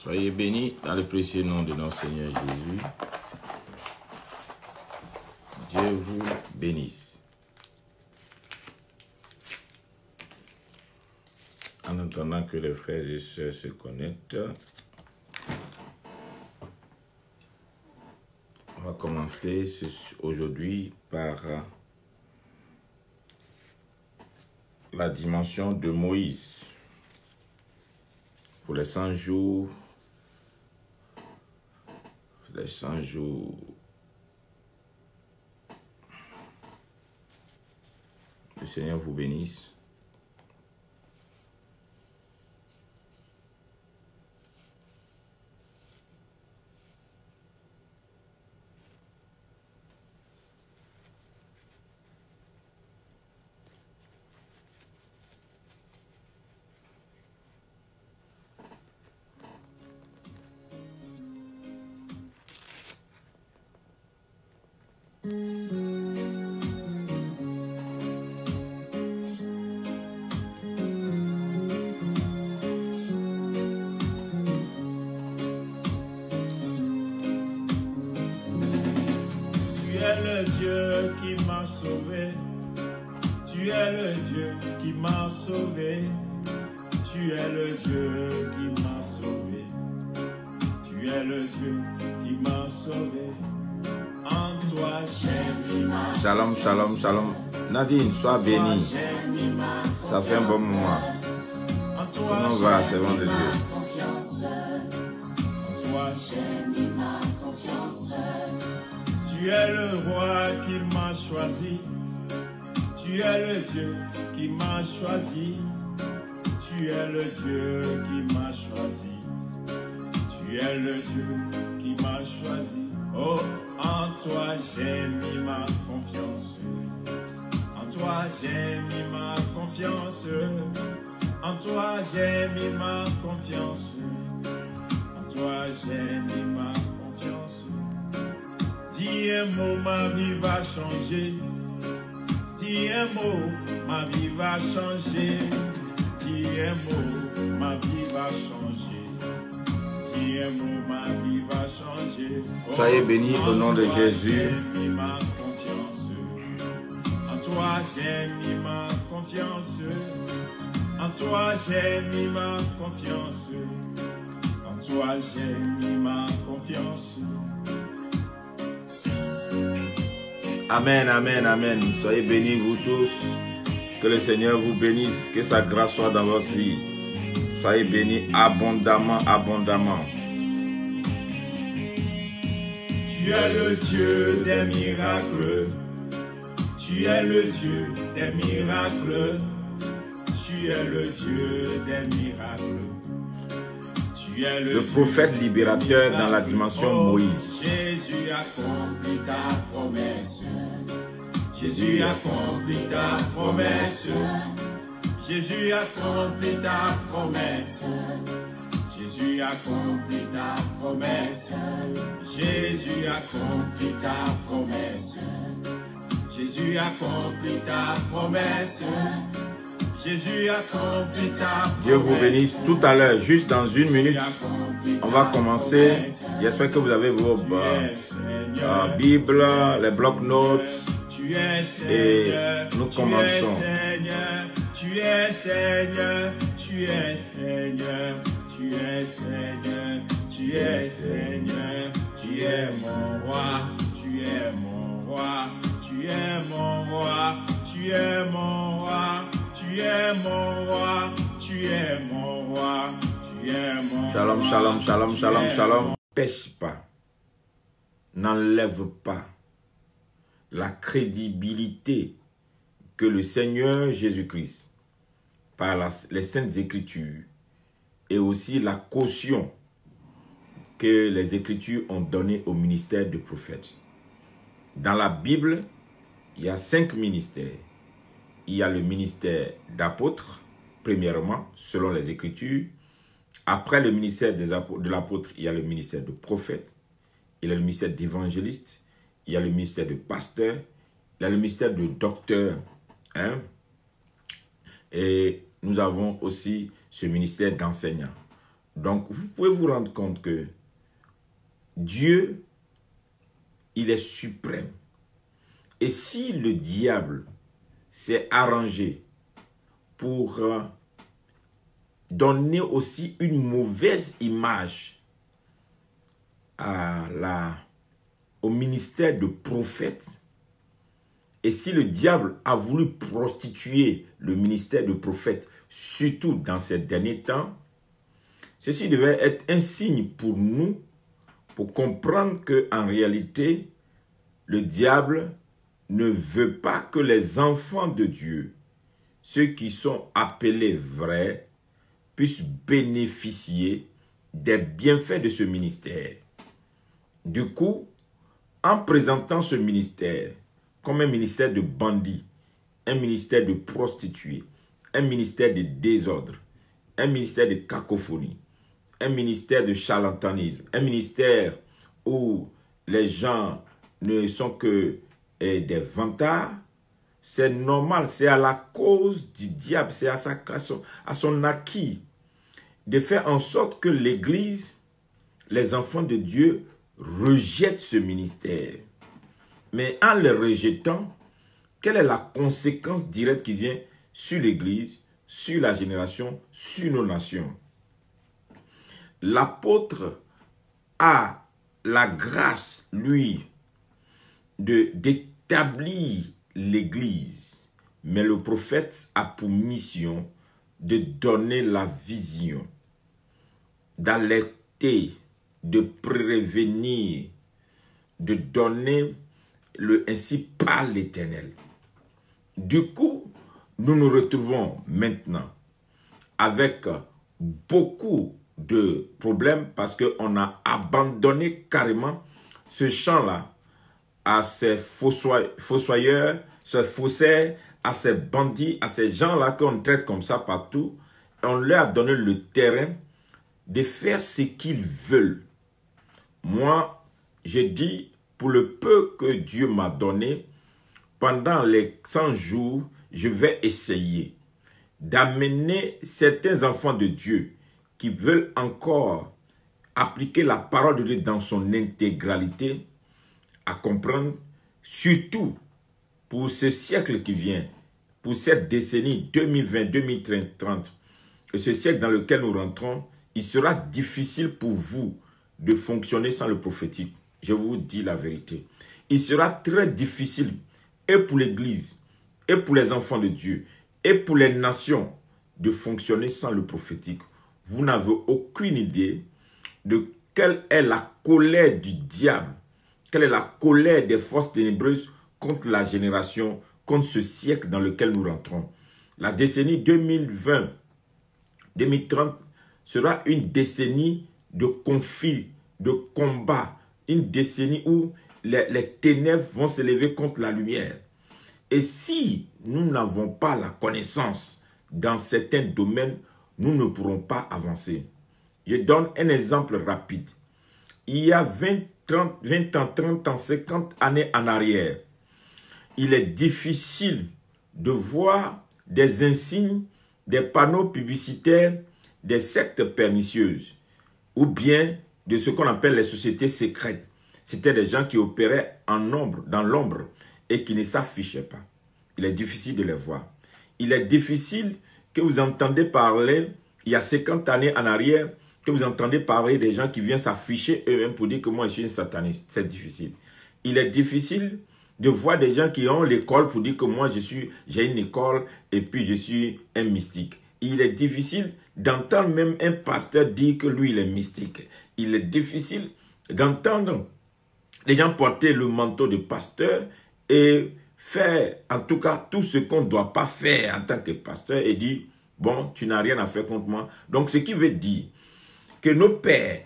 Soyez bénis dans le précieux nom de notre Seigneur Jésus. Dieu vous bénisse. En attendant que les frères et sœurs se connectent, on va commencer aujourd'hui par la dimension de Moïse. Pour les 100 jours, le Seigneur vous bénisse. Dieu qui m'a sauvé, tu es le Dieu qui m'a sauvé, tu es le Dieu qui m'a sauvé, tu es le Dieu qui m'a sauvé, en toi j'ai mis ma... Shalom, shalom, shalom. Nadine, sois bénie. Ça fait un bon moment. Comment va, servant de Dieu? En toi j'ai mis ma confiance. Tu es le roi qui m'a choisi, tu es le Dieu qui m'a choisi, tu es le Dieu qui m'a choisi, tu es le Dieu qui m'a choisi. Oh, en toi j'ai mis ma confiance, en toi j'ai mis ma confiance, en toi j'ai mis ma confiance, en toi j'ai mis ma confiance. Dis un mot, ma vie va changer. Dis un mot, ma vie va changer. Dis un mot, ma vie va changer. Dis un mot, ma vie va changer. Oh, soyez bénis au nom de Jésus. J'ai mis ma confiance. En toi j'ai mis ma confiance. En toi j'ai mis ma confiance. En toi j'ai mis ma confiance. Amen, amen, amen. Soyez bénis vous tous. Que le Seigneur vous bénisse. Que sa grâce soit dans votre vie. Soyez bénis abondamment, abondamment. Tu es le Dieu des miracles. Tu es le Dieu des miracles. Tu es le Dieu des miracles. Tu es Le prophète libérateur dans la dimension Moïse. Jésus accomplit ta promesse. Jésus accomplit ta promesse. Jésus accomplit ta promesse. Jésus accomplit ta promesse. Jésus accomplit ta promesse. Jésus accomplit ta promesse. Jésus accomplit ta promesse. Dieu vous bénisse. Tout à l'heure, juste dans une minute, on va commencer. J'espère que vous avez vos Bibles, les blocs-notes. Et nous commençons. Tu es Seigneur, tu es Seigneur, tu es Seigneur, tu es Seigneur, tu es mon roi, tu es mon roi, tu es mon roi, tu es mon roi, tu es mon roi, tu es mon roi, tu es mon roi. Shalom, shalom, shalom, shalom, shalom. Pêche pas, n'enlève pas la crédibilité que le Seigneur Jésus-Christ, par les Saintes Écritures, et aussi la caution que les Écritures ont donnée au ministère de prophète. Dans la Bible, il y a 5 ministères. Il y a le ministère d'apôtre, premièrement, selon les Écritures. Après le ministère de l'apôtre, il y a le ministère de prophète. Il y a le ministère d'évangéliste. Il y a le ministère de pasteur. Il y a le ministère de docteur. Hein? Et nous avons aussi ce ministère d'enseignant. Donc, vous pouvez vous rendre compte que Dieu, il est suprême. Et si le diable s'est arrangé pour donner aussi une mauvaise image au ministère de prophète, et si le diable a voulu prostituer le ministère de prophète, surtout dans ces derniers temps, ceci devait être un signe pour nous, pour comprendre qu'en réalité, le diable ne veut pas que les enfants de Dieu, ceux qui sont appelés vrais, puissent bénéficier des bienfaits de ce ministère. Du coup, en présentant ce ministère comme un ministère de bandits, un ministère de prostituées, un ministère de désordre, un ministère de cacophonie, un ministère de charlatanisme, un ministère où les gens ne sont que des vantards, c'est normal, c'est à la cause du diable, c'est à son acquis de faire en sorte que l'Église, les enfants de Dieu, rejettent ce ministère. Mais en le rejetant, quelle est la conséquence directe qui vient sur l'Église, sur la génération, sur nos nations? L'apôtre a la grâce, lui, d'établir l'Église. Mais le prophète a pour mission de donner la vision, d'alerter, de prévenir, de donner ainsi par l'Éternel. Du coup, nous nous retrouvons maintenant avec beaucoup de problèmes parce qu'on a abandonné carrément ce champ-là à ces fossoyeurs, ces faussaires, à ces bandits, à ces gens-là qu'on traite comme ça partout. On leur a donné le terrain de faire ce qu'ils veulent. Moi, j'ai dit, pour le peu que Dieu m'a donné, pendant les 100 jours, je vais essayer d'amener certains enfants de Dieu qui veulent encore appliquer la parole de Dieu dans son intégralité, à comprendre, surtout pour ce siècle qui vient, pour cette décennie 2020-2030, et ce siècle dans lequel nous rentrons, il sera difficile pour vous de fonctionner sans le prophétique. Je vous dis la vérité. Il sera très difficile, et pour l'Église, et pour les enfants de Dieu, et pour les nations, de fonctionner sans le prophétique. Vous n'avez aucune idée de quelle est la colère du diable, quelle est la colère des forces ténébreuses contre la génération, contre ce siècle dans lequel nous rentrons. La décennie 2020-2030 sera une décennie de conflits, de combats, une décennie où les ténèbres vont se lever contre la lumière. Et si nous n'avons pas la connaissance dans certains domaines, nous ne pourrons pas avancer. Je donne un exemple rapide. Il y a 20 ans, 30 ans, 50 années en arrière, il est difficile de voir des insignes, des panneaux publicitaires, des sectes pernicieuses, ou bien de ce qu'on appelle les sociétés secrètes. C'était des gens qui opéraient en nombre, dans l'ombre, et qui ne s'affichaient pas. Il est difficile de les voir. Il est difficile que vous entendez parler, il y a 50 années en arrière, que vous entendez parler des gens qui viennent s'afficher eux-mêmes pour dire que moi je suis un sataniste. C'est difficile. Il est difficile de voir des gens qui ont l'école pour dire que moi j'ai une école et puis je suis un mystique. Il est difficile d'entendre même un pasteur dire que lui il est mystique. Il est difficile d'entendre les gens porter le manteau de pasteur et faire en tout cas tout ce qu'on ne doit pas faire en tant que pasteur et dire bon, tu n'as rien à faire contre moi. Donc ce qui veut dire que nos pères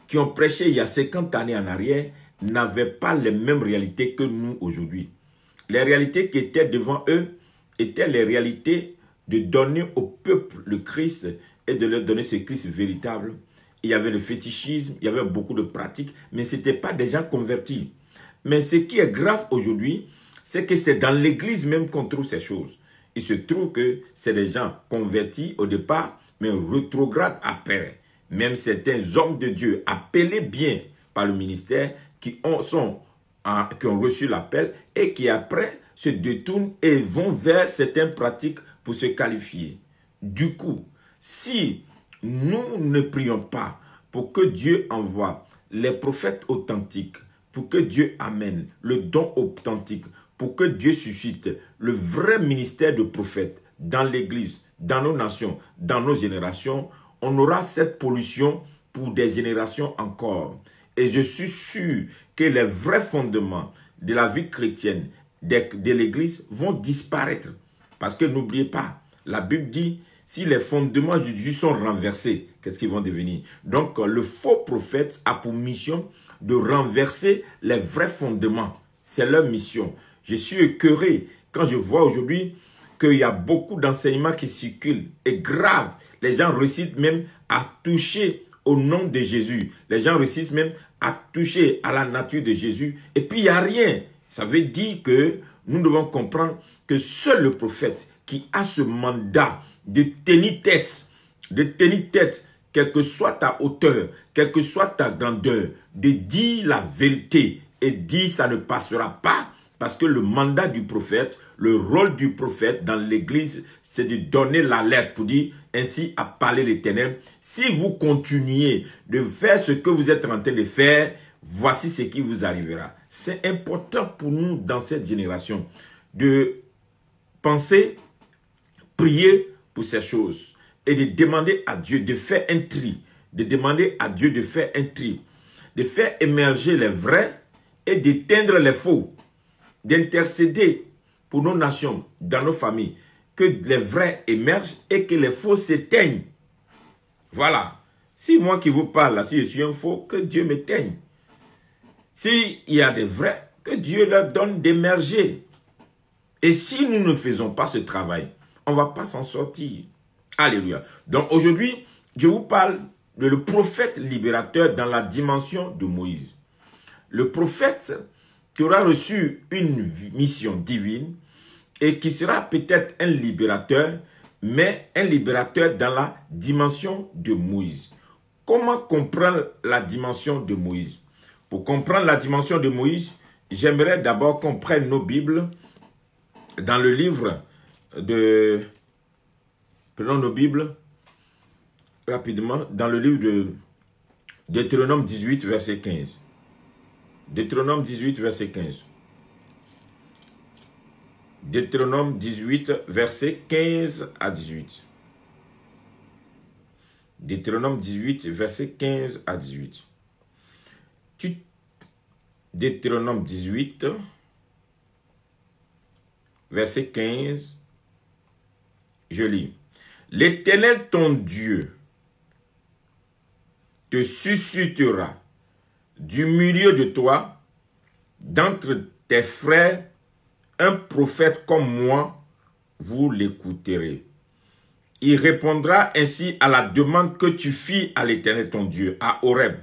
qui ont prêché il y a 50 années en arrière n'avaient pas les mêmes réalités que nous aujourd'hui. Les réalités qui étaient devant eux étaient les réalités de donner au peuple le Christ et de leur donner ce Christ véritable. Il y avait le fétichisme, il y avait beaucoup de pratiques, mais ce n'étaient pas des gens convertis. Mais ce qui est grave aujourd'hui, c'est que c'est dans l'église même qu'on trouve ces choses. Il se trouve que c'est des gens convertis au départ, mais rétrogrades après. même certains hommes de Dieu appelés bien par le ministère qui ont reçu l'appel et qui après se détournent et vont vers certaines pratiques pour se qualifier. Du coup, si nous ne prions pas pour que Dieu envoie les prophètes authentiques, pour que Dieu amène le don authentique, pour que Dieu suscite le vrai ministère de prophète dans l'Église, dans nos nations, dans nos générations, on aura cette pollution pour des générations encore. Et je suis sûr que les vrais fondements de la vie chrétienne de l'Église vont disparaître. Parce que n'oubliez pas, la Bible dit, si les fondements du Dieu sont renversés, qu'est-ce qu'ils vont devenir? Donc, le faux prophète a pour mission de renverser les vrais fondements. C'est leur mission. Je suis écœuré quand je vois aujourd'hui qu'il y a beaucoup d'enseignements qui circulent. Et grave, les gens réussissent même à toucher au nom de Jésus. Les gens réussissent même à toucher à la nature de Jésus. Et puis, il n'y a rien. Ça veut dire que nous devons comprendre que seul le prophète qui a ce mandat de tenir tête, quelle que soit ta hauteur, quelle que soit ta grandeur, de dire la vérité et dire ça ne passera pas, parce que le mandat du prophète, le rôle du prophète dans l'église, c'est de donner l'alerte pour dire, ainsi a parlé l'Éternel, si vous continuez de faire ce que vous êtes en train de faire, voici ce qui vous arrivera. C'est important pour nous dans cette génération de penser, prier pour ces choses et de demander à Dieu de faire un tri, de demander à Dieu de faire un tri, de faire émerger les vrais et d'éteindre les faux, d'intercéder pour nos nations, dans nos familles, que les vrais émergent et que les faux s'éteignent. Voilà. Si moi qui vous parle, là, si je suis un faux, que Dieu m'éteigne. S'il y a des vrais, que Dieu leur donne d'émerger. Et si nous ne faisons pas ce travail, on ne va pas s'en sortir. Alléluia. Donc aujourd'hui, je vous parle de le prophète libérateur dans la dimension de Moïse. Le prophète qui aura reçu une mission divine et qui sera peut-être un libérateur, mais un libérateur dans la dimension de Moïse. Comment comprendre la dimension de Moïse? Pour comprendre la dimension de Moïse, j'aimerais d'abord qu'on prenne nos Bibles dans le livre de... Prenons nos Bibles rapidement dans le livre de Deutéronome 18, verset 15. Deutéronome 18, verset 15. Deutéronome 18, verset 15 à 18. Deutéronome 18, verset 15 à 18. Deutéronome 18, verset 15, je lis. L'Éternel ton Dieu te suscitera du milieu de toi, d'entre tes frères, un prophète comme moi, vous l'écouterez. Il répondra ainsi à la demande que tu fis à l'Éternel ton Dieu, à Horeb,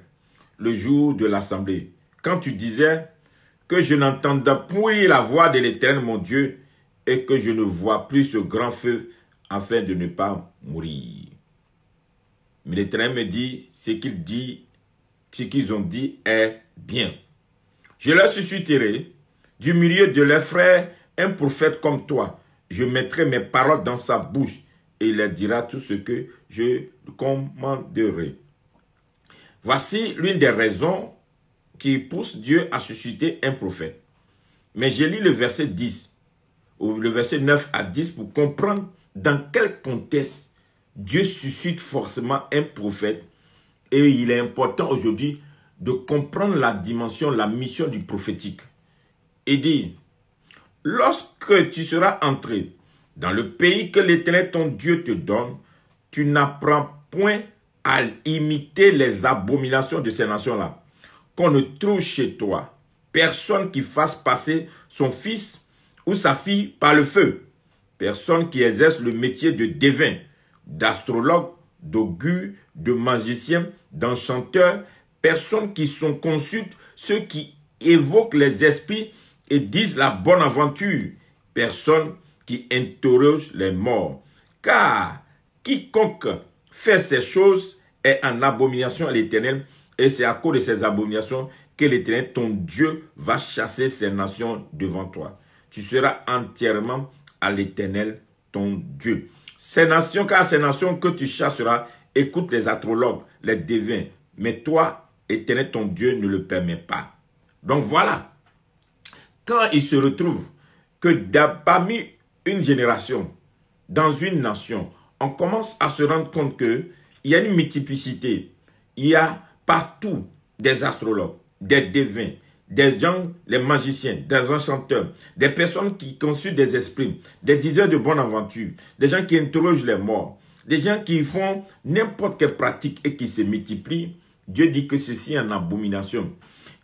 le jour de l'assemblée, quand tu disais que je n'entendais point la voix de l'Éternel mon Dieu et que je ne vois plus ce grand feu afin de ne pas mourir. Mais l'Éternel me dit, ce qu'ils ont dit est bien. Je leur susciterai du milieu de leurs frères un prophète comme toi. Je mettrai mes paroles dans sa bouche et il leur dira tout ce que je commanderai. Voici l'une des raisons qui pousse Dieu à susciter un prophète. Mais j'ai lu le verset 10, ou le verset 9 à 10 pour comprendre dans quel contexte Dieu suscite forcément un prophète. Et il est important aujourd'hui de comprendre la dimension, la mission du prophétique. Et dit, lorsque tu seras entré dans le pays que l'Éternel ton Dieu te donne, tu n'apprends point à imiter les abominations de ces nations-là. Qu'on ne trouve chez toi personne qui fasse passer son fils ou sa fille par le feu. Personne qui exerce le métier de devin, d'astrologue, d'augure, de magicien, d'enchanteur. Personne qui sont consultent ceux qui évoquent les esprits et disent la bonne aventure. Personne qui interroge les morts. Car quiconque fait ces choses est en abomination à l'Éternel, et c'est à cause de ces abominations que l'Éternel, ton Dieu, va chasser ces nations devant toi. Tu seras entièrement à l'Éternel, ton Dieu. Ces nations, car ces nations que tu chasseras, écoute les astrologues, les devins, mais toi, Éternel, ton Dieu, ne le permet pas. Donc voilà, quand il se retrouve que parmi une génération, dans une nation, on commence à se rendre compte qu'il y a une multiplicité. Il y a partout des astrologues, des devins, des gens, les magiciens, des enchanteurs, des personnes qui consultent des esprits, des diseurs de bonne aventure, des gens qui interrogent les morts, des gens qui font n'importe quelle pratique et qui se multiplient. Dieu dit que ceci est en abomination.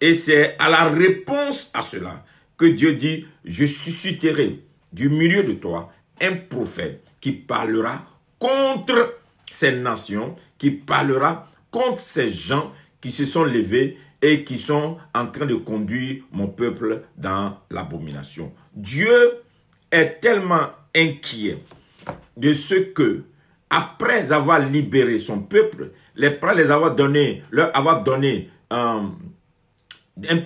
Et c'est à la réponse à cela que Dieu dit, je susciterai du milieu de toi un prophète qui parlera contre ces nations, qui parlera contre ces gens qui se sont levés et qui sont en train de conduire mon peuple dans l'abomination. Dieu est tellement inquiet de ce que, après avoir libéré son peuple, après les avoir donné, leur avoir donné un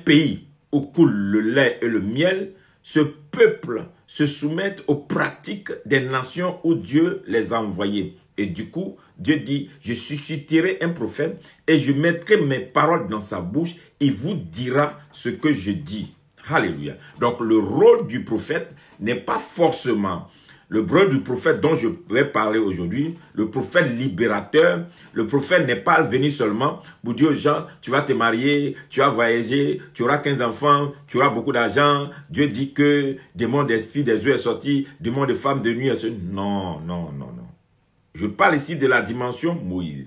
pays où coule le lait et le miel, ce peuple se soumet aux pratiques des nations où Dieu les a envoyés. Et du coup, Dieu dit, je susciterai un prophète et je mettrai mes paroles dans sa bouche. Il vous dira ce que je dis. Alléluia. Donc le rôle du prophète n'est pas forcément le rôle du prophète dont je vais parler aujourd'hui, le prophète libérateur. Le prophète n'est pas venu seulement pour dire aux gens, tu vas te marier, tu vas voyager, tu auras 15 enfants, tu auras beaucoup d'argent. Dieu dit que démon d'esprit des yeux est sorti, démon de femme de nuit est sorti. Non, non, non, non. Je parle ici de la dimension Moïse,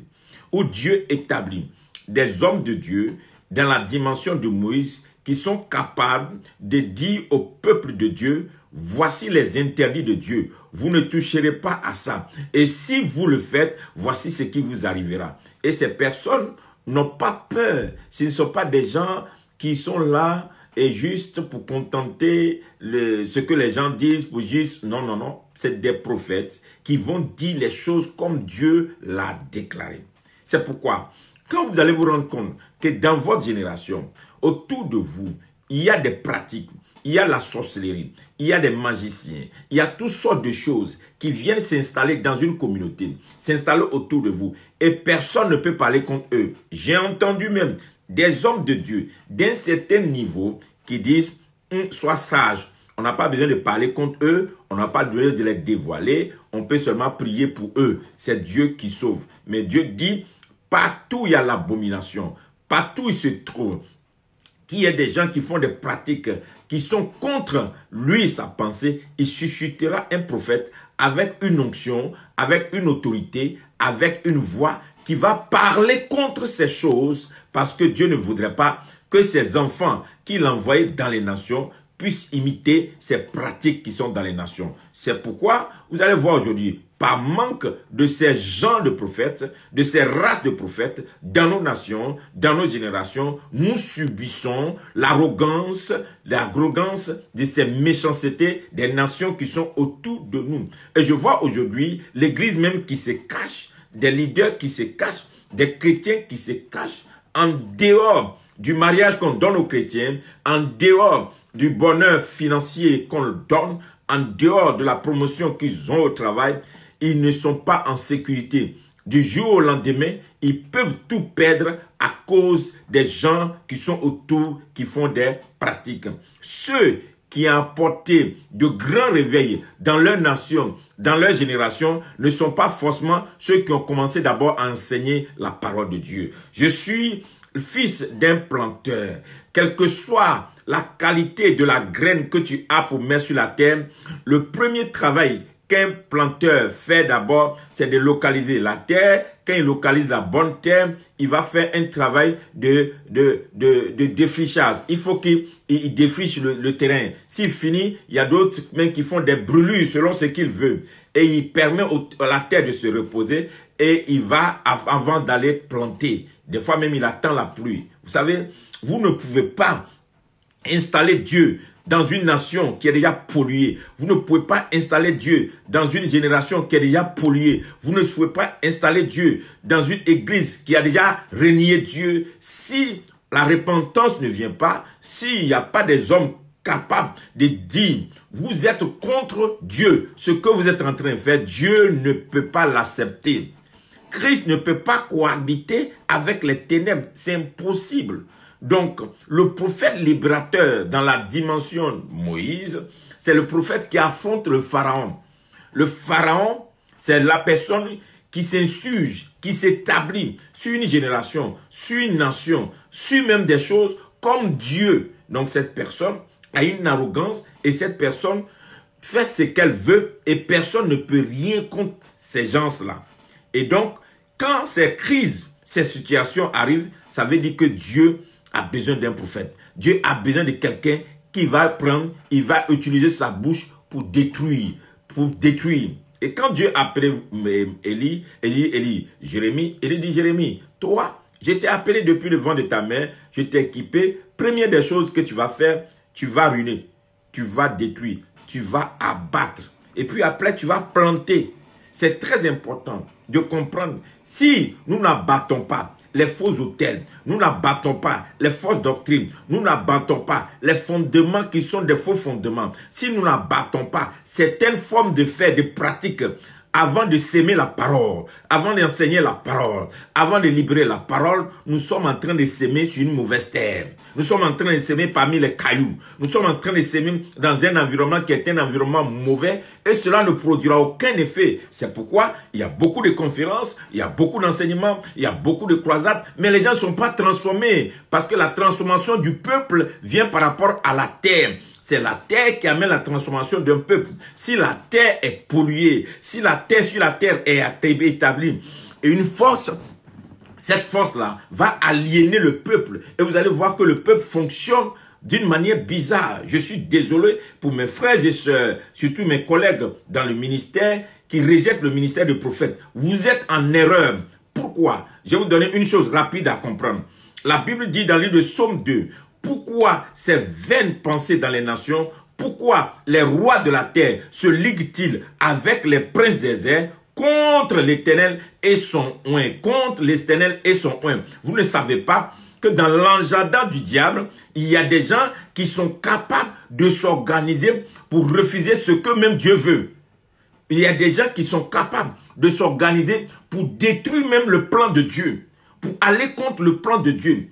où Dieu établit des hommes de Dieu dans la dimension de Moïse qui sont capables de dire au peuple de Dieu, voici les interdits de Dieu. Vous ne toucherez pas à ça. Et si vous le faites, voici ce qui vous arrivera. Et ces personnes n'ont pas peur. Ce ne sont pas des gens qui sont là et juste pour contenter ce que les gens disent, pour juste... Non, non, non. C'est des prophètes qui vont dire les choses comme Dieu l'a déclaré. C'est pourquoi, quand vous allez vous rendre compte que dans votre génération, autour de vous, il y a des pratiques, il y a la sorcellerie, il y a des magiciens, il y a toutes sortes de choses qui viennent s'installer dans une communauté, s'installer autour de vous, et personne ne peut parler contre eux. J'ai entendu même des hommes de Dieu d'un certain niveau qui disent « Sois sage ». On n'a pas besoin de parler contre eux, on n'a pas besoin de les dévoiler, on peut seulement prier pour eux. C'est Dieu qui sauve. Mais Dieu dit, partout il y a l'abomination, partout il se trouve qu'il y a des gens qui font des pratiques qui sont contre lui, sa pensée, il suscitera un prophète avec une onction, avec une autorité, avec une voix qui va parler contre ces choses parce que Dieu ne voudrait pas que ses enfants qu'il envoie dans les nations puissent imiter ces pratiques qui sont dans les nations. C'est pourquoi vous allez voir aujourd'hui, par manque de ces gens de prophètes, de ces races de prophètes, dans nos nations, dans nos générations, nous subissons l'arrogance de ces méchancetés des nations qui sont autour de nous. Et je vois aujourd'hui l'église même qui se cache, des leaders qui se cachent, des chrétiens qui se cachent en dehors du mariage qu'on donne aux chrétiens, en dehors du bonheur financier qu'on leur donne, en dehors de la promotion qu'ils ont au travail, ils ne sont pas en sécurité. Du jour au lendemain, ils peuvent tout perdre à cause des gens qui sont autour, qui font des pratiques. Ceux qui ont apporté de grands réveils dans leur nation, dans leur génération, ne sont pas forcément ceux qui ont commencé d'abord à enseigner la parole de Dieu. Je suis fils d'un planteur. Quelle que soit la qualité de la graine que tu as pour mettre sur la terre, le premier travail qu'un planteur fait d'abord, c'est de localiser la terre. Quand il localise la bonne terre, il va faire un travail de défrichage. Il faut qu'il défriche le terrain. S'il finit, il y a d'autres même qui font des brûlures selon ce qu'il veut. Et il permet à la terre de se reposer et il va avant d'aller planter. Des fois même, il attend la pluie. Vous savez, vous ne pouvez pas installer Dieu dans une nation qui est déjà polluée. Vous ne pouvez pas installer Dieu dans une génération qui est déjà polluée. Vous ne pouvez pas installer Dieu dans une église qui a déjà renié Dieu. Si la repentance ne vient pas, s'il n'y a pas des hommes capables de dire, vous êtes contre Dieu, ce que vous êtes en train de faire, Dieu ne peut pas l'accepter. Christ ne peut pas cohabiter avec les ténèbres, c'est impossible. Donc, le prophète libérateur dans la dimension Moïse, c'est le prophète qui affronte le pharaon. Le pharaon, c'est la personne qui s'insurge, qui s'établit sur une génération, sur une nation, sur même des choses comme Dieu. Donc, cette personne a une arrogance et cette personne fait ce qu'elle veut et personne ne peut rien contre ces gens-là. Et donc, quand ces crises, ces situations arrivent, ça veut dire que Dieu a besoin d'un prophète. Dieu a besoin de quelqu'un qui va prendre, il va utiliser sa bouche pour détruire. Et quand Dieu a appelé Jérémie, Élie dit, Jérémie, toi, je t'ai appelé depuis le vent de ta mère, je t'ai équipé. Première des choses que tu vas faire, tu vas ruiner, tu vas détruire, tu vas abattre. Et puis après, tu vas planter. C'est très important de comprendre, si nous n'abattons pas les faux autels, nous n'abattons pas les fausses doctrines, nous n'abattons pas les fondements qui sont des faux fondements, si nous n'abattons pas certaines formes de faits, de pratiques, avant de s'aimer la parole, avant d'enseigner la parole, avant de libérer la parole, nous sommes en train de s'aimer sur une mauvaise terre. Nous sommes en train de s'aimer parmi les cailloux. Nous sommes en train de s'aimer dans un environnement qui est un environnement mauvais et cela ne produira aucun effet. C'est pourquoi il y a beaucoup de conférences, il y a beaucoup d'enseignements, il y a beaucoup de croisades, mais les gens ne sont pas transformés parce que la transformation du peuple vient par rapport à la terre. C'est la terre qui amène la transformation d'un peuple. Si la terre est polluée, si la terre sur la terre est établie, et une force, cette force-là va aliéner le peuple. Et vous allez voir que le peuple fonctionne d'une manière bizarre. Je suis désolé pour mes frères et sœurs, surtout mes collègues dans le ministère, qui rejettent le ministère de prophète. Vous êtes en erreur. Pourquoi? Je vais vous donner une chose rapide à comprendre. La Bible dit dans le livre de Psaume 2, pourquoi ces vaines pensées dans les nations, pourquoi les rois de la terre se liguent-ils avec les princes des airs contre l'Éternel et son oint, contre l'Éternel et son oint. Vous ne savez pas que dans l'agenda du diable, il y a des gens qui sont capables de s'organiser pour refuser ce que même Dieu veut. Il y a des gens qui sont capables de s'organiser pour détruire même le plan de Dieu, pour aller contre le plan de Dieu.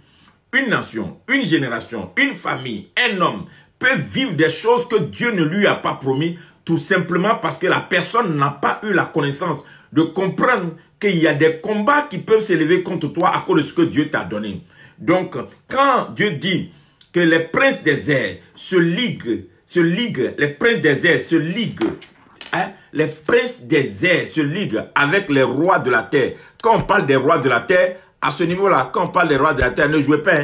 Une nation, une génération, une famille, un homme peut vivre des choses que Dieu ne lui a pas promis, tout simplement parce que la personne n'a pas eu la connaissance de comprendre qu'il y a des combats qui peuvent s'élever contre toi à cause de ce que Dieu t'a donné. Donc, quand Dieu dit que les princes des airs se liguent, les princes des airs se liguent, les princes des airs se liguent avec les rois de la terre. Quand on parle des rois de la terre, à ce niveau-là, quand on parle des rois de la terre, ne jouez pas.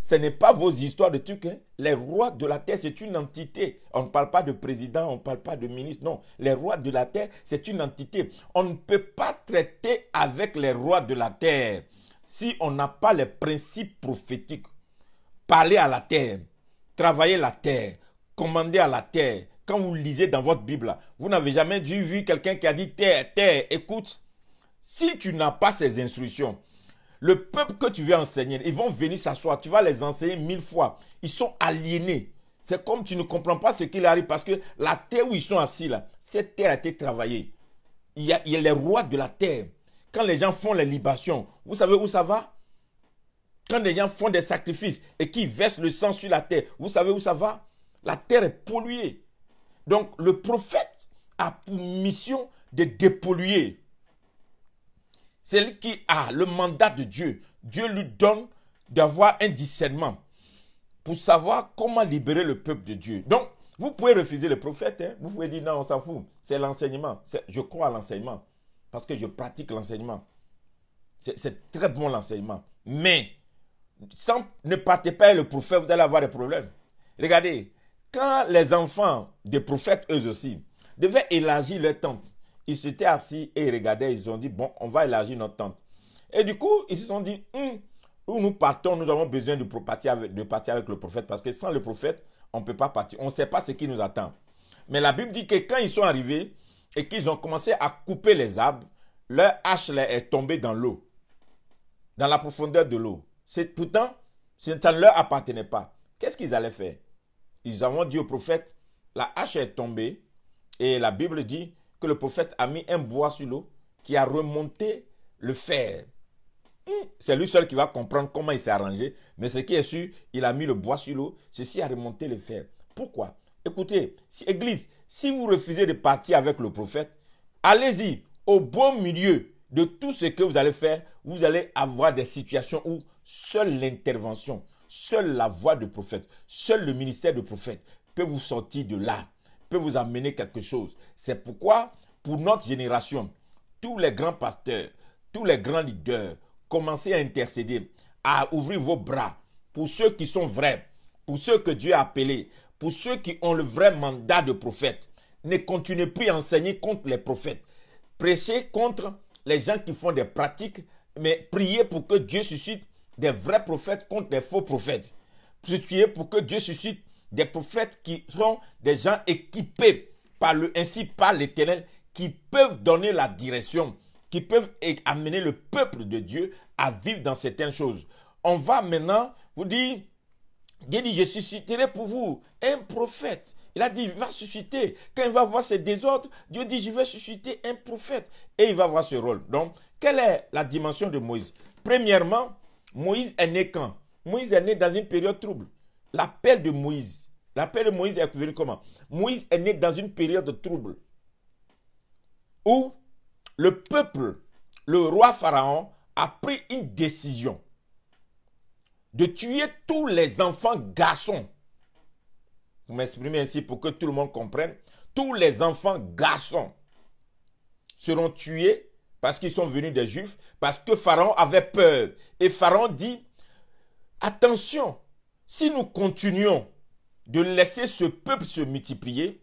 Ce n'est pas vos histoires de trucs. Les rois de la terre, c'est une entité. On ne parle pas de président, on ne parle pas de ministre. Non, les rois de la terre, c'est une entité. On ne peut pas traiter avec les rois de la terre si on n'a pas les principes prophétiques. Parler à la terre, travailler la terre, commander à la terre. Quand vous lisez dans votre Bible, vous n'avez jamais vu quelqu'un qui a dit terre, terre, écoute. Si tu n'as pas ces instructions, le peuple que tu veux enseigner, ils vont venir s'asseoir, tu vas les enseigner 1000 fois. Ils sont aliénés. C'est comme tu ne comprends pas ce qu'il arrive parce que la terre où ils sont assis là, cette terre a été travaillée. Il y a les rois de la terre. Quand les gens font les libations, vous savez où ça va? Quand les gens font des sacrifices et qu'ils versent le sang sur la terre, vous savez où ça va? La terre est polluée. Donc le prophète a pour mission de dépolluer. C'est lui qui a le mandat de Dieu. Dieu lui donne d'avoir un discernement pour savoir comment libérer le peuple de Dieu. Donc, vous pouvez refuser le prophète. Vous pouvez dire non, on s'en fout. C'est l'enseignement. Je crois à l'enseignement parce que je pratique l'enseignement. C'est très bon l'enseignement. Mais, ne partez pas avec le prophète, vous allez avoir des problèmes. Regardez, quand les enfants des prophètes, eux aussi, devaient élargir leur tente, ils s'étaient assis et ils regardaient, ils ont dit, bon, on va élargir notre tente. Et du coup, ils se sont dit, où nous partons, nous avons besoin de partir avec le prophète, parce que sans le prophète, on ne peut pas partir. On ne sait pas ce qui nous attend. Mais la Bible dit que quand ils sont arrivés et qu'ils ont commencé à couper les arbres, leur hache est tombée dans l'eau, dans la profondeur de l'eau. Pourtant, ça ne leur appartenait pas. Qu'est-ce qu'ils allaient faire? Ils ont dit au prophète, la hache est tombée, et la Bible dit que le prophète a mis un bois sur l'eau qui a remonté le fer. C'est lui seul qui va comprendre comment il s'est arrangé, mais ce qui est sûr, il a mis le bois sur l'eau, ceci a remonté le fer. Pourquoi? Écoutez, Église, si vous refusez de partir avec le prophète, allez-y, au beau milieu de tout ce que vous allez faire, vous allez avoir des situations où seule l'intervention, seule la voix du prophète, seul le ministère du prophète peut vous sortir de là, peut vous amener quelque chose. C'est pourquoi, pour notre génération, tous les grands pasteurs, tous les grands leaders, commencez à intercéder, à ouvrir vos bras pour ceux qui sont vrais, pour ceux que Dieu a appelés, pour ceux qui ont le vrai mandat de prophète. Ne continuez plus à enseigner contre les prophètes. Prêchez contre les gens qui font des pratiques, mais priez pour que Dieu suscite des vrais prophètes contre des faux prophètes. Priez pour que Dieu suscite des prophètes qui sont des gens équipés ainsi par l'Éternel, qui peuvent donner la direction, qui peuvent amener le peuple de Dieu à vivre dans certaines choses. On va maintenant vous dire, Dieu dit, je susciterai pour vous un prophète. Il a dit, il va susciter. Quand il va voir ces désordres, Dieu dit, je vais susciter un prophète. Et il va avoir ce rôle. Donc, quelle est la dimension de Moïse? Premièrement, Moïse est né quand? Moïse est né dans une période trouble. L'appel de Moïse est venu comment? Moïse est né dans une période trouble, où le peuple, le roi Pharaon, a pris une décision de tuer tous les enfants garçons. Vous m'exprimez ainsi pour que tout le monde comprenne. Tous les enfants garçons seront tués parce qu'ils sont venus des Juifs, parce que Pharaon avait peur. Et Pharaon dit, attention, si nous continuons de laisser ce peuple se multiplier,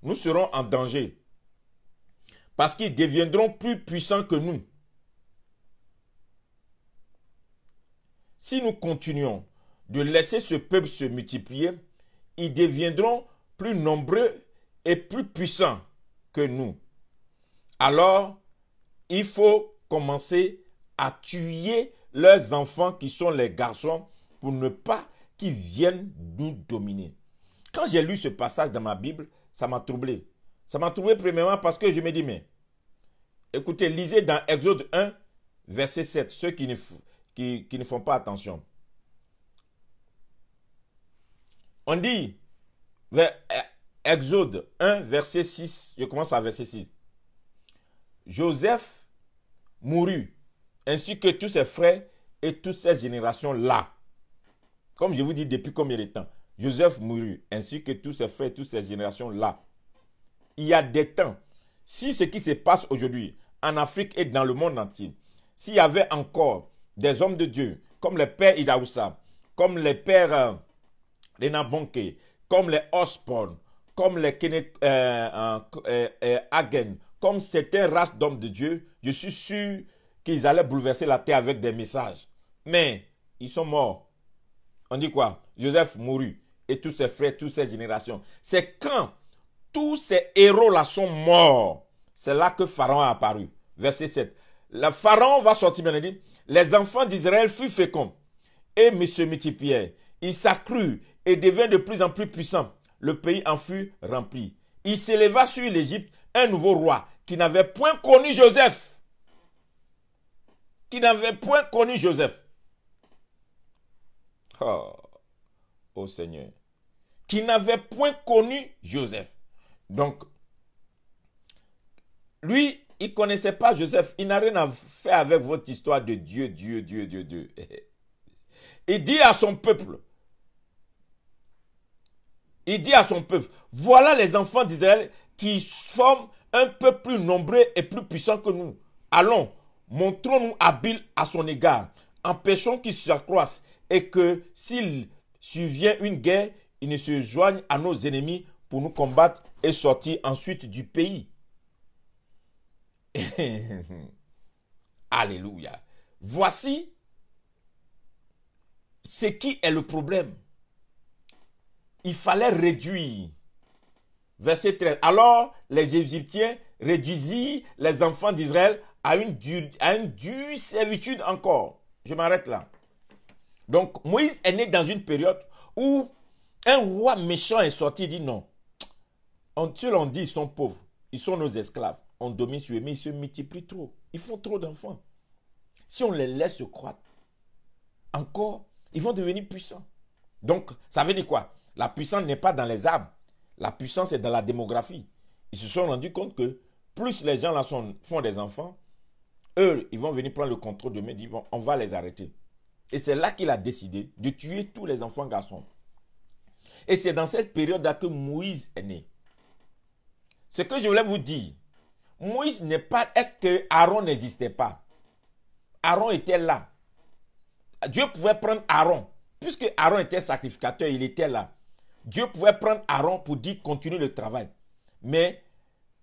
nous serons en danger. Parce qu'ils deviendront plus puissants que nous. Si nous continuons de laisser ce peuple se multiplier, ils deviendront plus nombreux et plus puissants que nous. Alors, il faut commencer à tuer leurs enfants qui sont les garçons pour ne pas qu'ils viennent nous dominer. Quand j'ai lu ce passage dans ma Bible, ça m'a troublé. Ça m'a troublé premièrement parce que je me dis, mais écoutez, lisez dans Exode 1, verset 7, ceux qui ne font pas attention. On dit, Exode 1, verset 6, je commence par verset 6. Joseph mourut, ainsi que tous ses frères et toutes ces générations-là. Comme je vous dis, depuis combien de temps? Joseph mourut, ainsi que tous ses frères et toutes ces générations-là. Il y a des temps. Si ce qui se passe aujourd'hui en Afrique et dans le monde entier, s'il y avait encore des hommes de Dieu, comme les pères Idaoussa, comme les pères Renabonke, comme les Osborne, comme les Hagen, comme certaines races d'hommes de Dieu, je suis sûr qu'ils allaient bouleverser la terre avec des messages. Mais ils sont morts. On dit quoi? Joseph mourut et tous ses frères, toutes ses générations. C'est quand tous ces héros-là sont morts, c'est là que Pharaon a apparu. Verset 7. Le Pharaon va sortir, bien dit, les enfants d'Israël furent féconds et se multiplièrent. Ils s'accrurent et devinrent de plus en plus puissants. Le pays en fut rempli. Il s'éleva sur l'Égypte un nouveau roi qui n'avait point connu Joseph. Qui n'avait point connu Joseph. Oh Seigneur. Qui n'avait point connu Joseph. Donc, lui, il ne connaissait pas Joseph. Il n'a rien à faire avec votre histoire de Dieu. Il dit à son peuple, voilà les enfants d'Israël qui forment un peu plus nombreux et plus puissants que nous. Allons, montrons-nous habiles à son égard. Empêchons qu'ils s'accroissent et que s'il survient une guerre, ils ne se joignent à nos ennemis pour nous combattre et sortir ensuite du pays. Alléluia. Voici ce qui est le problème. Il fallait réduire. Verset 13. Alors, les Égyptiens réduisirent les enfants d'Israël à une dure servitude encore. Je m'arrête là. Donc, Moïse est né dans une période où un roi méchant est sorti et dit non. On dit ils sont pauvres, ils sont nos esclaves. On domine sur eux, mais ils se multiplient trop. Ils font trop d'enfants. Si on les laisse se croître, encore, ils vont devenir puissants. Donc, ça veut dire quoi? La puissance n'est pas dans les arbres. La puissance est dans la démographie. Ils se sont rendus compte que plus les gens là font des enfants, eux, ils vont venir prendre le contrôle de ils vont, on va les arrêter. Et c'est là qu'il a décidé de tuer tous les enfants garçons. Et c'est dans cette période-là que Moïse est né. Ce que je voulais vous dire, Moïse n'est pas... Est-ce que Aaron n'existait pas? Aaron était là. Dieu pouvait prendre Aaron. Puisque Aaron était sacrificateur, il était là. Dieu pouvait prendre Aaron pour dire continue le travail. Mais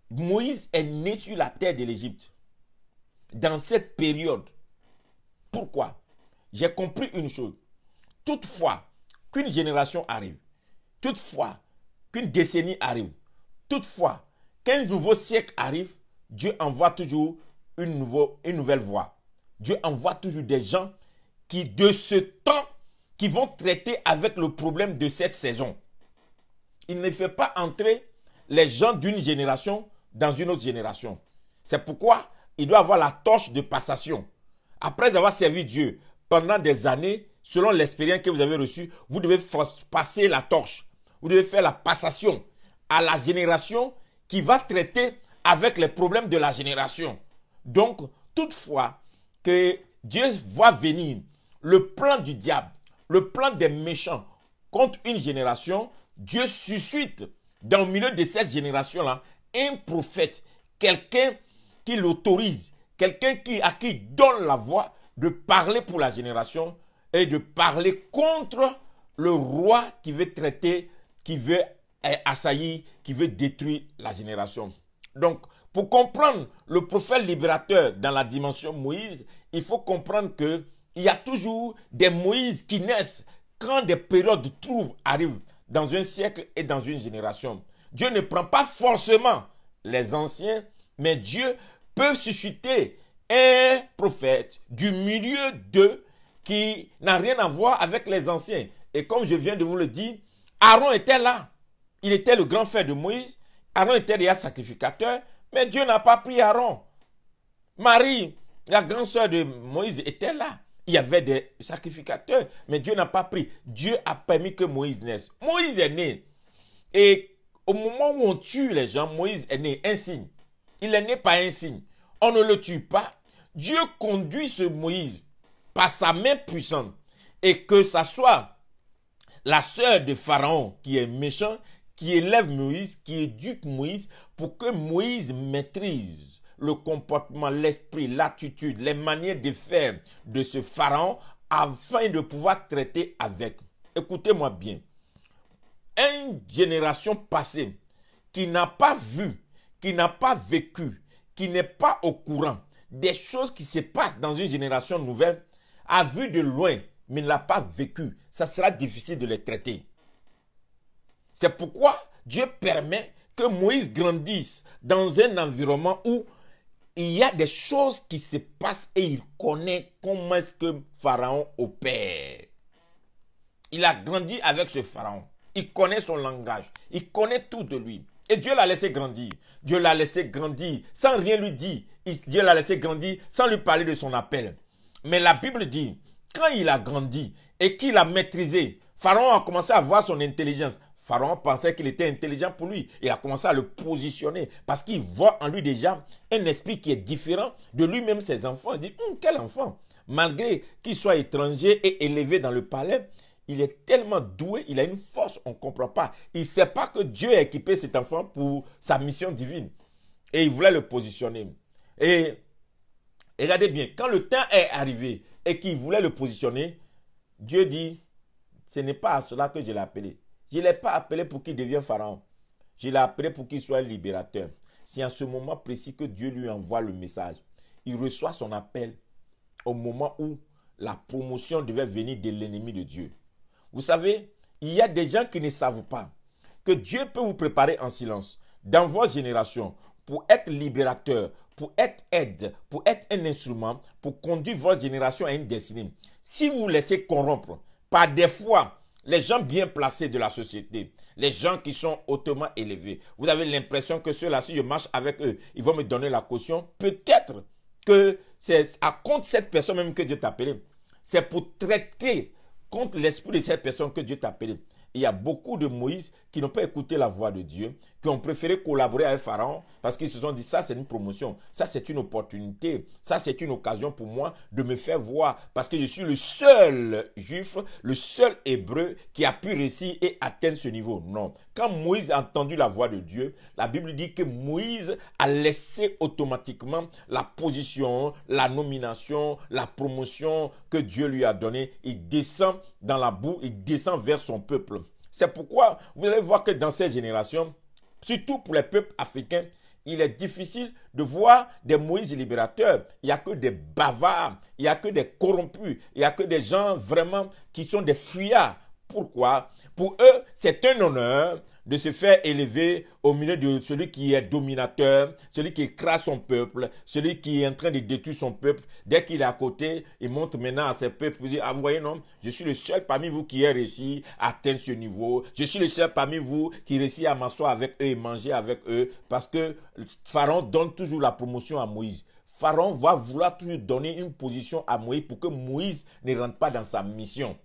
Moïse est né sur la terre de l'Égypte. Dans cette période. Pourquoi? J'ai compris une chose. Toutefois qu'une génération arrive, toutefois qu'une décennie arrive, toutefois qu'un nouveau siècle arrive, Dieu envoie toujours une nouvelle voie. Dieu envoie toujours des gens qui, de ce temps, qui vont traiter avec le problème de cette saison. Il ne fait pas entrer les gens d'une génération dans une autre génération. C'est pourquoi il doit avoir la torche de passation. Après avoir servi Dieu pendant des années, selon l'expérience que vous avez reçue, vous devez passer la torche. Vous devez faire la passation à la génération qui va traiter avec les problèmes de la génération. Donc, toutefois que Dieu voit venir le plan du diable, le plan des méchants contre une génération, Dieu suscite dans le milieu de cette génération-là un prophète, quelqu'un qui l'autorise, quelqu'un à qui donne la voix de parler pour la génération et de parler contre le roi qui veut traiter, qui veut assaillir, qui veut détruire la génération. Donc, pour comprendre le prophète libérateur dans la dimension Moïse, il faut comprendre qu'il y a toujours des Moïse qui naissent quand des périodes de troubles arrivent dans un siècle et dans une génération. Dieu ne prend pas forcément les anciens, mais Dieu peut susciter un prophète du milieu d'eux qui n'a rien à voir avec les anciens. Et comme je viens de vous le dire, Aaron était là. Il était le grand frère de Moïse. Aaron était déjà sacrificateur, mais Dieu n'a pas pris Aaron. Marie, la grande sœur de Moïse, était là. Il y avait des sacrificateurs, mais Dieu n'a pas pris. Dieu a permis que Moïse naisse. Moïse est né. Et au moment où on tue les gens, Moïse est né. Un signe. Il est né par un signe. On ne le tue pas. Dieu conduit ce Moïse par sa main puissante. Et que ça soit la sœur de Pharaon qui est méchant, qui élève Moïse, qui éduque Moïse, pour que Moïse maîtrise le comportement, l'esprit, l'attitude, les manières de faire de ce Pharaon afin de pouvoir traiter avec. Écoutez-moi bien. Une génération passée qui n'a pas vu, qui n'a pas vécu, qui n'est pas au courant des choses qui se passent dans une génération nouvelle, a vu de loin, mais ne l'a pas vécu. Ça sera difficile de les traiter. C'est pourquoi Dieu permet que Moïse grandisse dans un environnement où il y a des choses qui se passent et il connaît comment est-ce que Pharaon opère. Il a grandi avec ce Pharaon. Il connaît son langage. Il connaît tout de lui. Et Dieu l'a laissé grandir. Dieu l'a laissé grandir sans rien lui dire. Dieu l'a laissé grandir sans lui parler de son appel. Mais la Bible dit, quand il a grandi et qu'il a maîtrisé, Pharaon a commencé à voir son intelligence. Pharaon pensait qu'il était intelligent pour lui. Il a commencé à le positionner parce qu'il voit en lui déjà un esprit qui est différent de lui-même, ses enfants. Il dit, quel enfant! Malgré qu'il soit étranger et élevé dans le palais, il est tellement doué, il a une force, on ne comprend pas. Il ne sait pas que Dieu a équipé cet enfant pour sa mission divine. Et il voulait le positionner. Et regardez bien, quand le temps est arrivé et qu'il voulait le positionner, Dieu dit, ce n'est pas à cela que je l'ai appelé. Je ne l'ai pas appelé pour qu'il devienne pharaon. Je l'ai appelé pour qu'il soit libérateur. C'est en ce moment précis que Dieu lui envoie le message. Il reçoit son appel au moment où la promotion devait venir de l'ennemi de Dieu. Vous savez, il y a des gens qui ne savent pas que Dieu peut vous préparer en silence dans votre génération pour être libérateur, pour être aide, pour être un instrument, pour conduire votre génération à une destinée. Si vous vous laissez corrompre par des fois les gens bien placés de la société, les gens qui sont hautement élevés, vous avez l'impression que ceux-là, si je marche avec eux, ils vont me donner la caution. Peut-être que c'est à contre cette personne même que Dieu t'a appelé. C'est pour traiter contre l'esprit de cette personne que Dieu t'a appelé. Il y a beaucoup de Moïse qui n'ont pas écouté la voix de Dieu, qui ont préféré collaborer avec Pharaon parce qu'ils se sont dit ça c'est une promotion, ça c'est une opportunité, ça c'est une occasion pour moi de me faire voir parce que je suis le seul juif, le seul hébreu qui a pu réussir et atteindre ce niveau. Non. Quand Moïse a entendu la voix de Dieu, la Bible dit que Moïse a laissé automatiquement la position, la nomination, la promotion que Dieu lui a donnée. Il descend dans la boue, il descend vers son peuple. C'est pourquoi vous allez voir que dans ces générations, surtout pour les peuples africains, il est difficile de voir des Moïse libérateurs. Il n'y a que des bavards, il n'y a que des corrompus, il n'y a que des gens vraiment qui sont des fuyards. Pourquoi? Pour eux, c'est un honneur de se faire élever au milieu de celui qui est dominateur, celui qui écrase son peuple, celui qui est en train de détruire son peuple. Dès qu'il est à côté, il montre maintenant à ses peuples, il dit, ah, vous voyez, non, je suis le seul parmi vous qui ait réussi à atteindre ce niveau. Je suis le seul parmi vous qui réussit à m'asseoir avec eux et manger avec eux. Parce que Pharaon donne toujours la promotion à Moïse. Pharaon va vouloir toujours donner une position à Moïse pour que Moïse ne rentre pas dans sa mission.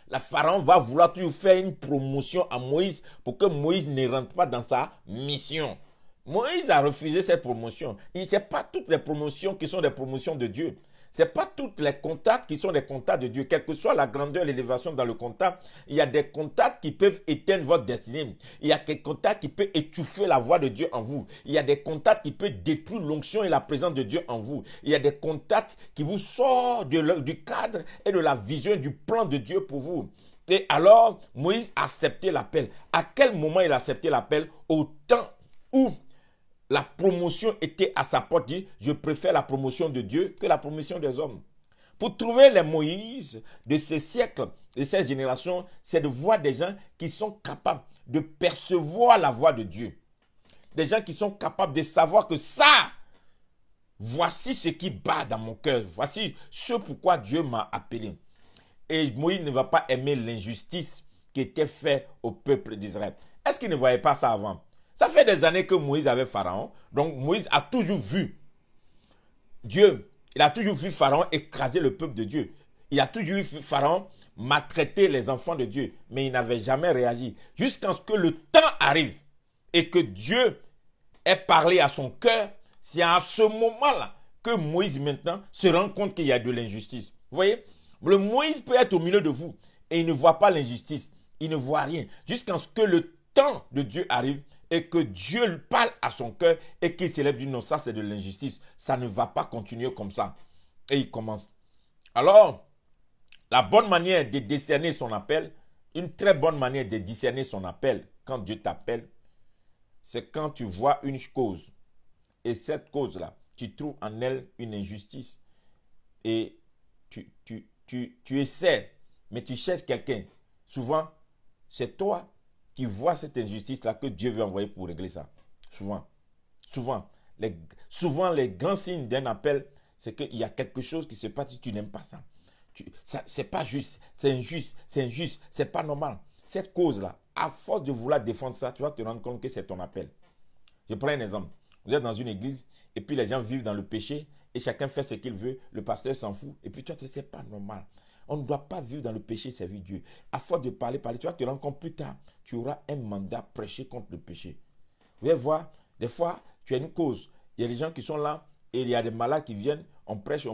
La Pharaon va vouloir toujours faire une promotion à Moïse pour que Moïse ne rentre pas dans sa mission. Moïse a refusé cette promotion. Ce n'est pas toutes les promotions qui sont des promotions de Dieu. Ce n'est pas tous les contacts qui sont des contacts de Dieu. Quelle que soit la grandeur, l'élévation dans le contact, il y a des contacts qui peuvent éteindre votre destinée. Il y a des contacts qui peuvent étouffer la voix de Dieu en vous. Il y a des contacts qui peuvent détruire l'onction et la présence de Dieu en vous. Il y a des contacts qui vous sortent du cadre et de la vision du plan de Dieu pour vous. Et alors, Moïse a accepté l'appel. À quel moment il a accepté l'appel? Au temps où la promotion était à sa porte, dit, je préfère la promotion de Dieu que la promotion des hommes. Pour trouver les Moïse de ces siècles, de ces générations, c'est de voir des gens qui sont capables de percevoir la voix de Dieu. Des gens qui sont capables de savoir que ça, voici ce qui bat dans mon cœur. Voici ce pourquoi Dieu m'a appelé. Et Moïse ne va pas aimer l'injustice qui était faite au peuple d'Israël. Est-ce qu'il ne voyait pas ça avant? Ça fait des années que Moïse avait Pharaon. Donc Moïse a toujours vu Dieu. Il a toujours vu Pharaon écraser le peuple de Dieu. Il a toujours vu Pharaon maltraiter les enfants de Dieu. Mais il n'avait jamais réagi. Jusqu'à ce que le temps arrive et que Dieu ait parlé à son cœur. C'est à ce moment-là que Moïse maintenant se rend compte qu'il y a de l'injustice. Vous voyez? Le Moïse peut être au milieu de vous et il ne voit pas l'injustice. Il ne voit rien. Jusqu'à ce que le temps de Dieu arrive et que Dieu parle à son cœur et qu'il célèbre du non, ça c'est de l'injustice. Ça ne va pas continuer comme ça. Et il commence. Alors, la bonne manière de discerner son appel, une très bonne manière de discerner son appel quand Dieu t'appelle, c'est quand tu vois une cause. Et cette cause-là, tu trouves en elle une injustice. Et tu essaies, mais tu cherches quelqu'un. Souvent, c'est toi qui vois cette injustice-là que Dieu veut envoyer pour régler ça. Souvent, les grands signes d'un appel, c'est qu'il y a quelque chose qui se passe si tu n'aimes pas ça. C'est pas juste, c'est injuste, c'est pas normal. Cette cause-là, à force de vouloir défendre ça, tu vas te rendre compte que c'est ton appel. Je prends un exemple. Vous êtes dans une église et puis les gens vivent dans le péché et chacun fait ce qu'il veut. Le pasteur s'en fout et puis toi, tu sais, c'est pas normal. On ne doit pas vivre dans le péché, servir Dieu. À force de parler, tu vas te rendre compte plus tard. Tu auras un mandat prêcher contre le péché. Vous allez voir, des fois, tu as une cause. Il y a des gens qui sont là et il y a des malades qui viennent. On prêche,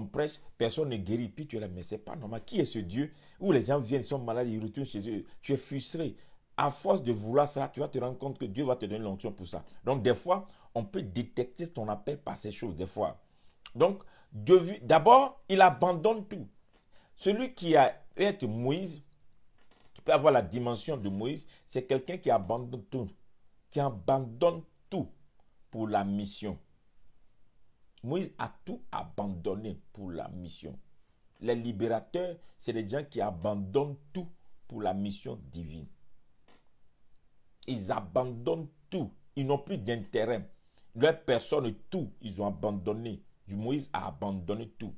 personne ne guérit. Puis tu es là, mais c'est pas normal. Qui est ce Dieu où les gens viennent, ils sont malades, ils retournent chez eux. Tu es frustré. À force de vouloir ça, tu vas te rendre compte que Dieu va te donner l'onction pour ça. Donc, des fois, on peut détecter ton appel par ces choses, des fois. Donc, d'abord, il abandonne tout. Celui qui a été Moïse, qui peut avoir la dimension de Moïse, c'est quelqu'un qui abandonne tout. Qui abandonne tout pour la mission. Moïse a tout abandonné pour la mission. les libérateurs, c'est des gens qui abandonnent tout pour la mission divine. Ils abandonnent tout. Ils n'ont plus d'intérêt. Leur personne, tout, ils ont abandonné. Moïse a abandonné tout.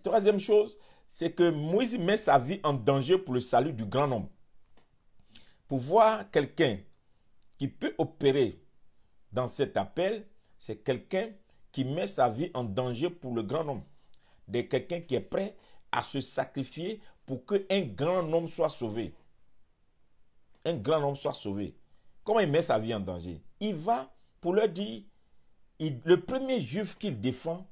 Troisième chose, c'est que Moïse met sa vie en danger pour le salut du grand nombre. Pour voir quelqu'un qui peut opérer dans cet appel, c'est quelqu'un qui met sa vie en danger pour le grand nombre. De quelqu'un qui est prêt à se sacrifier pour qu'un grand nombre soit sauvé. Un grand nombre soit sauvé. Comment il met sa vie en danger? Il va pour leur dire, le premier juif qu'il défend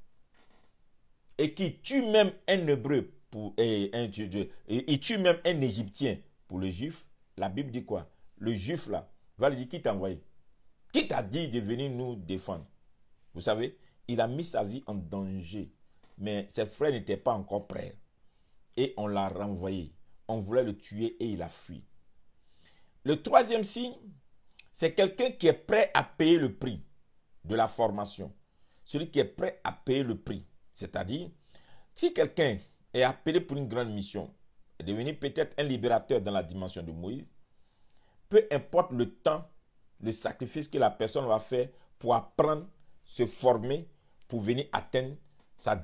et qui tue même un hébreu, il tue même un égyptien pour le juif, la Bible dit quoi? Le juif là, va lui dire, qui t'a envoyé? Qui t'a dit de venir nous défendre? Vous savez, il a mis sa vie en danger. Mais ses frères n'étaient pas encore prêts. Et on l'a renvoyé. On voulait le tuer et il a fui. Le troisième signe, c'est quelqu'un qui est prêt à payer le prix de la formation. Celui qui est prêt à payer le prix. C'est-à-dire, si quelqu'un est appelé pour une grande mission, et devenir peut-être un libérateur dans la dimension de Moïse, peu importe le temps, le sacrifice que la personne va faire pour apprendre, se former, pour venir atteindre sa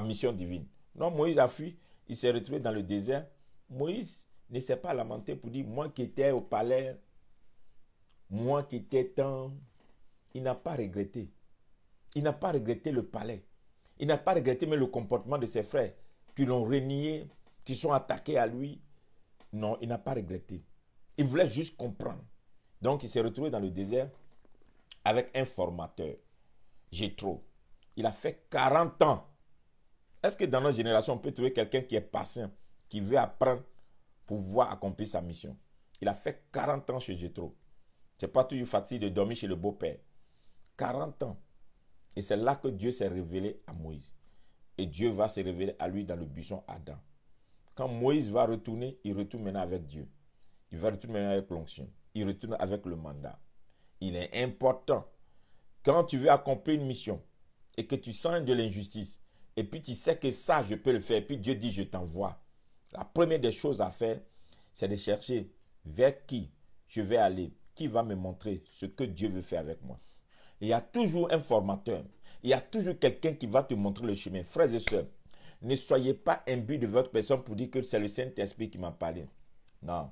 mission divine. Non, Moïse a fui, il s'est retrouvé dans le désert. Moïse ne s'est pas lamenté pour dire, moi qui étais au palais, moi qui étais tant, il n'a pas regretté. Il n'a pas regretté le palais. Il n'a pas regretté même le comportement de ses frères qui l'ont renié, qui sont attaqués à lui. Non, il n'a pas regretté. Il voulait juste comprendre. Donc, il s'est retrouvé dans le désert avec un formateur, Jéthro. Il a fait 40 ans. Est-ce que dans notre génération, on peut trouver quelqu'un qui est patient, qui veut apprendre pour pouvoir accomplir sa mission? Il a fait 40 ans chez Jéthro. Ce n'est pas toujours facile de dormir chez le beau-père. 40 ans. Et c'est là que Dieu s'est révélé à Moïse. Et Dieu va se révéler à lui dans le buisson Adam. Quand Moïse va retourner, il retourne maintenant avec Dieu. Il va retourner maintenant avec l'onction. Il retourne avec le mandat. Il est important, quand tu veux accomplir une mission et que tu sens de l'injustice, et puis tu sais que ça, je peux le faire, et puis Dieu dit, je t'envoie. La première des choses à faire, c'est de chercher vers qui je vais aller, qui va me montrer ce que Dieu veut faire avec moi. Il y a toujours un formateur. Il y a toujours quelqu'un qui va te montrer le chemin. Frères et sœurs, ne soyez pas imbus de votre personne pour dire que c'est le Saint-Esprit qui m'a parlé. Non.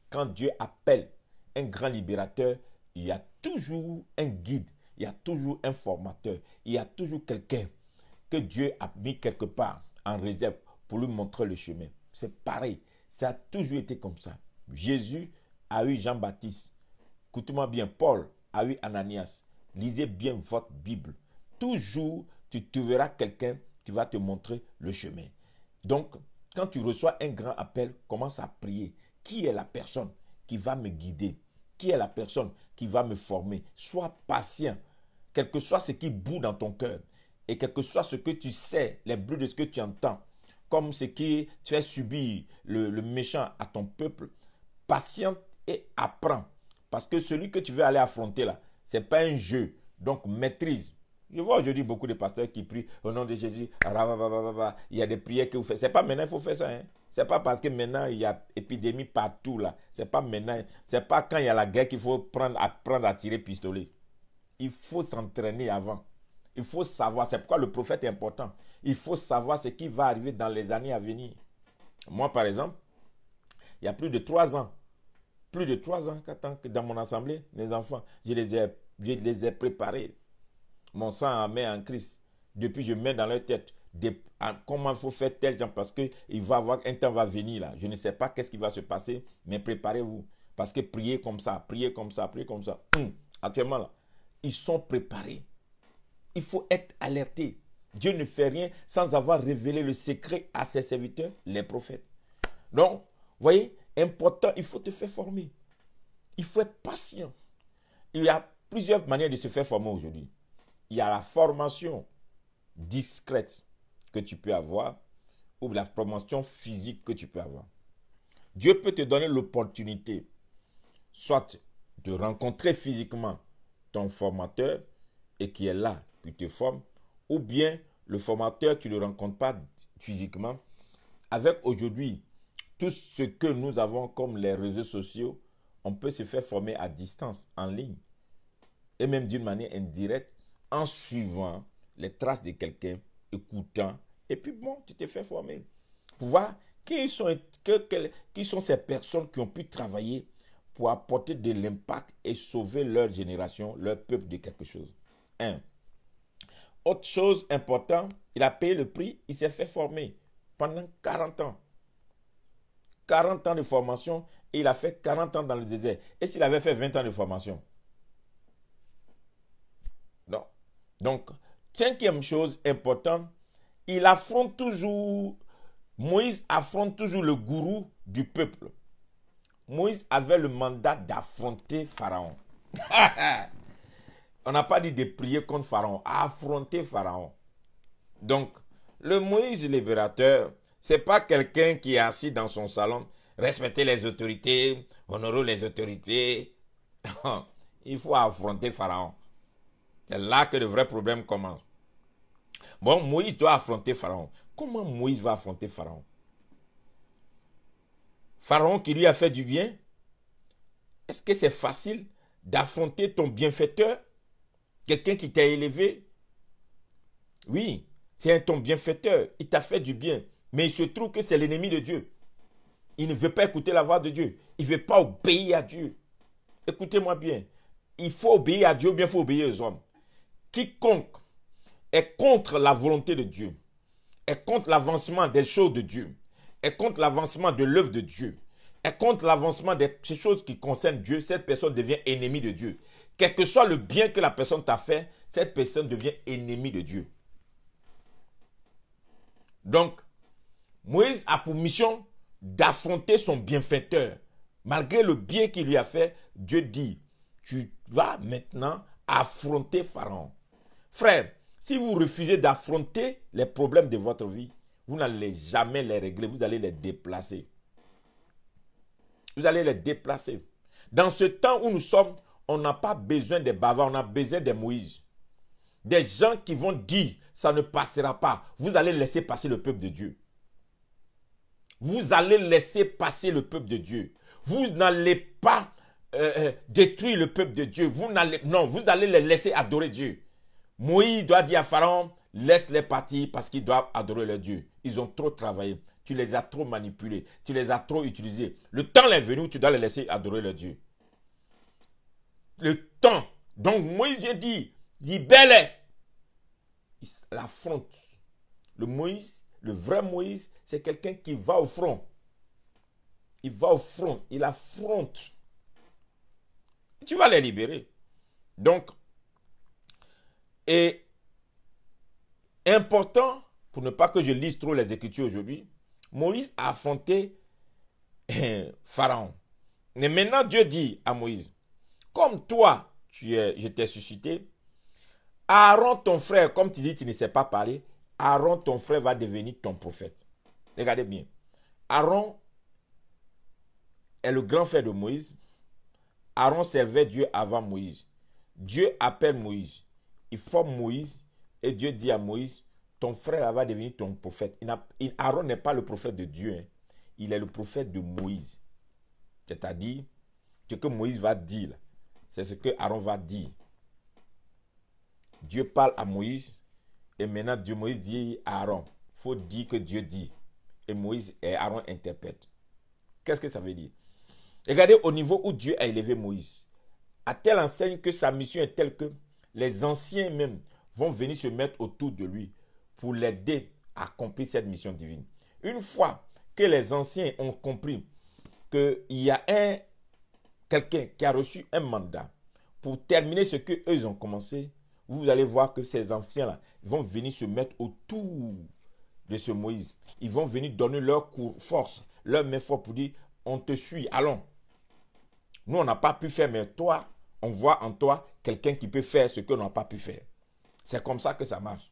Quand Dieu appelle un grand libérateur, il y a toujours un guide. Il y a toujours un formateur. Il y a toujours quelqu'un que Dieu a mis quelque part en réserve pour lui montrer le chemin. C'est pareil. Ça a toujours été comme ça. Jésus a eu Jean-Baptiste. Écoute-moi bien, Paul a eu Ananias. Lisez bien votre Bible. Toujours, tu trouveras quelqu'un qui va te montrer le chemin. Donc, quand tu reçois un grand appel, commence à prier. Qui est la personne qui va me guider? Qui est la personne qui va me former? Sois patient. Quel que soit ce qui bout dans ton cœur, et quel que soit ce que tu sais, les bruits de ce que tu entends, comme ce qui tu as subi le méchant à ton peuple, patiente et apprends. Parce que celui que tu veux aller affronter là, ce n'est pas un jeu. Donc maîtrise. Je vois aujourd'hui beaucoup de pasteurs qui prient au nom de Jésus. Il y a des prières que vous faites. Ce n'est pas maintenant qu'il faut faire ça. Hein? Ce n'est pas parce que maintenant il y a épidémie partout là. Ce n'est pas maintenant. Ce n'est pas quand il y a la guerre qu'il faut apprendre à tirer pistolet. Il faut s'entraîner avant. Il faut savoir. C'est pourquoi le prophète est important. Il faut savoir ce qui va arriver dans les années à venir. Moi par exemple, il y a plus de 3 ans. Plus de 3 ans que dans mon assemblée, mes enfants, je les ai préparés. Mon sang en met en Christ. Depuis, je mets dans leur tête comment il faut faire tel genre parce qu'il va avoir un temps va venir là. Je ne sais pas qu'est-ce qui va se passer, mais préparez-vous. Parce que priez comme ça, priez comme ça, priez comme ça. Actuellement là, ils sont préparés. Il faut être alerté. Dieu ne fait rien sans avoir révélé le secret à ses serviteurs, les prophètes. Donc, voyez, important, il faut te faire former. Il faut être patient. Il y a plusieurs manières de se faire former aujourd'hui. Il y a la formation discrète que tu peux avoir ou la formation physique que tu peux avoir. Dieu peut te donner l'opportunité soit de rencontrer physiquement ton formateur et qui est là, qui te forme, ou bien le formateur, tu ne le rencontres pas physiquement. Avec aujourd'hui, tout ce que nous avons comme les réseaux sociaux, on peut se faire former à distance, en ligne. Et même d'une manière indirecte, en suivant les traces de quelqu'un, écoutant. Et puis bon, tu t'es fait former. Pour voir qui sont ces personnes qui ont pu travailler pour apporter de l'impact et sauver leur génération, leur peuple de quelque chose. Autre chose importante, il a payé le prix, il s'est fait former pendant 40 ans. 40 ans de formation et il a fait 40 ans dans le désert. Et s'il avait fait 20 ans de formation? Non. Donc, cinquième chose importante, il affronte toujours, Moïse affronte toujours le gourou du peuple. Moïse avait le mandat d'affronter Pharaon. On n'a pas dit de prier contre Pharaon, affronter Pharaon. Donc, le Moïse libérateur, ce n'est pas quelqu'un qui est assis dans son salon, respecter les autorités, honorer les autorités. Il faut affronter Pharaon. C'est là que le vrai problème commence. Bon, Moïse doit affronter Pharaon. Comment Moïse va affronter Pharaon? Pharaon qui lui a fait du bien? Est-ce que c'est facile d'affronter ton bienfaiteur? Quelqu'un qui t'a élevé? Oui, c'est ton bienfaiteur. Il t'a fait du bien. Mais il se trouve que c'est l'ennemi de Dieu. Il ne veut pas écouter la voix de Dieu. Il ne veut pas obéir à Dieu. Écoutez-moi bien. Il faut obéir à Dieu ou bien il faut obéir aux hommes. Quiconque est contre la volonté de Dieu, est contre l'avancement des choses de Dieu, est contre l'avancement de l'œuvre de Dieu, est contre l'avancement de ces choses qui concernent Dieu, cette personne devient ennemie de Dieu. Quel que soit le bien que la personne t'a fait, cette personne devient ennemie de Dieu. Donc, Moïse a pour mission d'affronter son bienfaiteur. Malgré le bien qu'il lui a fait, Dieu dit, tu vas maintenant affronter Pharaon. Frère, si vous refusez d'affronter les problèmes de votre vie, vous n'allez jamais les régler, vous allez les déplacer. Vous allez les déplacer. Dans ce temps où nous sommes, on n'a pas besoin des bavards, on a besoin des Moïse. Des gens qui vont dire, ça ne passera pas. Vous allez laisser passer le peuple de Dieu. Vous allez laisser passer le peuple de Dieu. Vous n'allez pas détruire le peuple de Dieu. Vous allez les laisser adorer Dieu. Moïse doit dire à Pharaon, laisse-les partir parce qu'ils doivent adorer leur Dieu. Ils ont trop travaillé. Tu les as trop manipulés. Tu les as trop utilisés. Le temps est venu où tu dois les laisser adorer leur Dieu. Le temps. Donc Moïse vient dire, libère-les. Il l'affronte. Le Moïse, le vrai Moïse, c'est quelqu'un qui va au front. Il va au front. Il affronte. Tu vas les libérer. Donc, et important, pour ne pas que je lise trop les Écritures aujourd'hui, Moïse a affronté Pharaon. Mais maintenant, Dieu dit à Moïse, comme toi, je t'ai suscité, Aaron, ton frère, comme tu dis, tu ne sais pas parler, Aaron, ton frère, va devenir ton prophète. Regardez bien. Aaron est le grand frère de Moïse. Aaron servait Dieu avant Moïse. Dieu appelle Moïse. Il forme Moïse et Dieu dit à Moïse, ton frère va devenir ton prophète. Aaron n'est pas le prophète de Dieu. Hein. Il est le prophète de Moïse. C'est-à-dire, ce que Moïse va dire, c'est ce que Aaron va dire. Dieu parle à Moïse et maintenant Moïse dit à Aaron, il faut dire que Dieu dit. Et Moïse et Aaron interprètent. Qu'est-ce que ça veut dire? Regardez au niveau où Dieu a élevé Moïse. À telle enseigne que sa mission est telle que les anciens même vont venir se mettre autour de lui pour l'aider à accomplir cette mission divine. Une fois que les anciens ont compris qu'il y a quelqu'un qui a reçu un mandat pour terminer ce qu'eux ont commencé, vous allez voir que ces anciens-là vont venir se mettre autour de ce Moïse. Ils vont venir donner leur force, leur main forte pour dire, on te suit, allons. Nous, on n'a pas pu faire, mais toi, on voit en toi quelqu'un qui peut faire ce qu'on n'a pas pu faire. C'est comme ça que ça marche.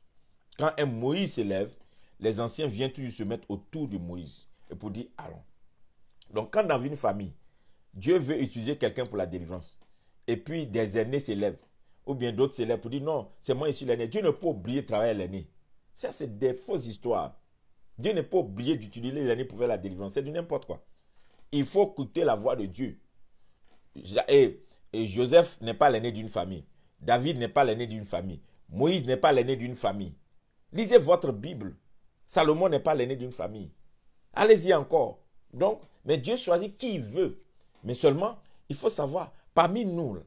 Quand un Moïse s'élève, les anciens viennent toujours se mettre autour de Moïse et pour dire, allons. Donc, quand dans une famille, Dieu veut utiliser quelqu'un pour la délivrance, et puis des aînés s'élèvent, ou bien d'autres s'élèvent pour dire, non, c'est moi ici l'aîné. Dieu ne peut oublier de travailler à l'aîné. Ça, c'est des fausses histoires. Dieu n'est pas obligé d'utiliser les années pour faire la délivrance. C'est du n'importe quoi. Il faut écouter la voix de Dieu. Et Joseph n'est pas l'aîné d'une famille. David n'est pas l'aîné d'une famille. Moïse n'est pas l'aîné d'une famille. Lisez votre Bible. Salomon n'est pas l'aîné d'une famille. Allez-y encore. Donc, mais Dieu choisit qui il veut. Mais seulement, il faut savoir, parmi nous,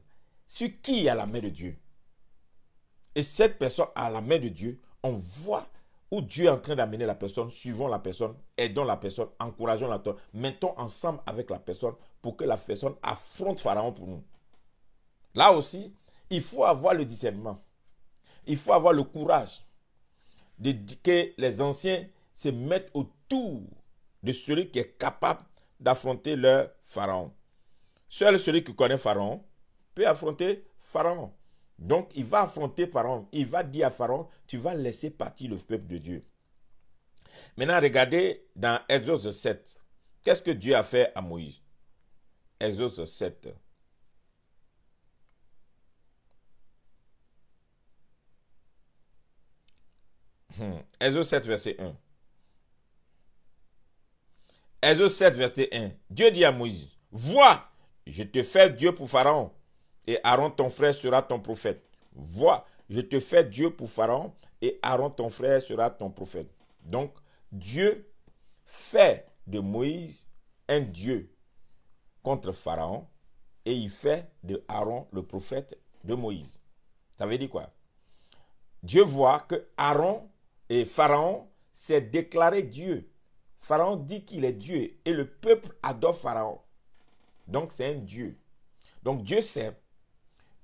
sur qui a la main de Dieu. Et cette personne a la main de Dieu, on voit où Dieu est en train d'amener la personne, suivons la personne, aidons la personne, encourageons la personne, mettons ensemble avec la personne pour que la personne affronte Pharaon pour nous. Là aussi, il faut avoir le discernement. Il faut avoir le courage de que les anciens se mettent autour de celui qui est capable d'affronter leur Pharaon. Seul celui qui connaît Pharaon peut affronter Pharaon. Donc, il va affronter Pharaon. Il va dire à Pharaon, tu vas laisser partir le peuple de Dieu. Maintenant, regardez dans Exode 7. Qu'est-ce que Dieu a fait à Moïse? Exode 7. Exode 7, verset 1. Exode 7, verset 1. Dieu dit à Moïse, vois, je te fais Dieu pour Pharaon, et Aaron ton frère sera ton prophète. Vois, je te fais Dieu pour Pharaon, et Aaron ton frère sera ton prophète. Donc, Dieu fait de Moïse un Dieu contre Pharaon, et il fait de Aaron le prophète de Moïse. Ça veut dire quoi? Dieu voit que Aaron et Pharaon s'est déclaré Dieu. Pharaon dit qu'il est Dieu, et le peuple adore Pharaon. Donc, c'est un Dieu. Donc, Dieu sait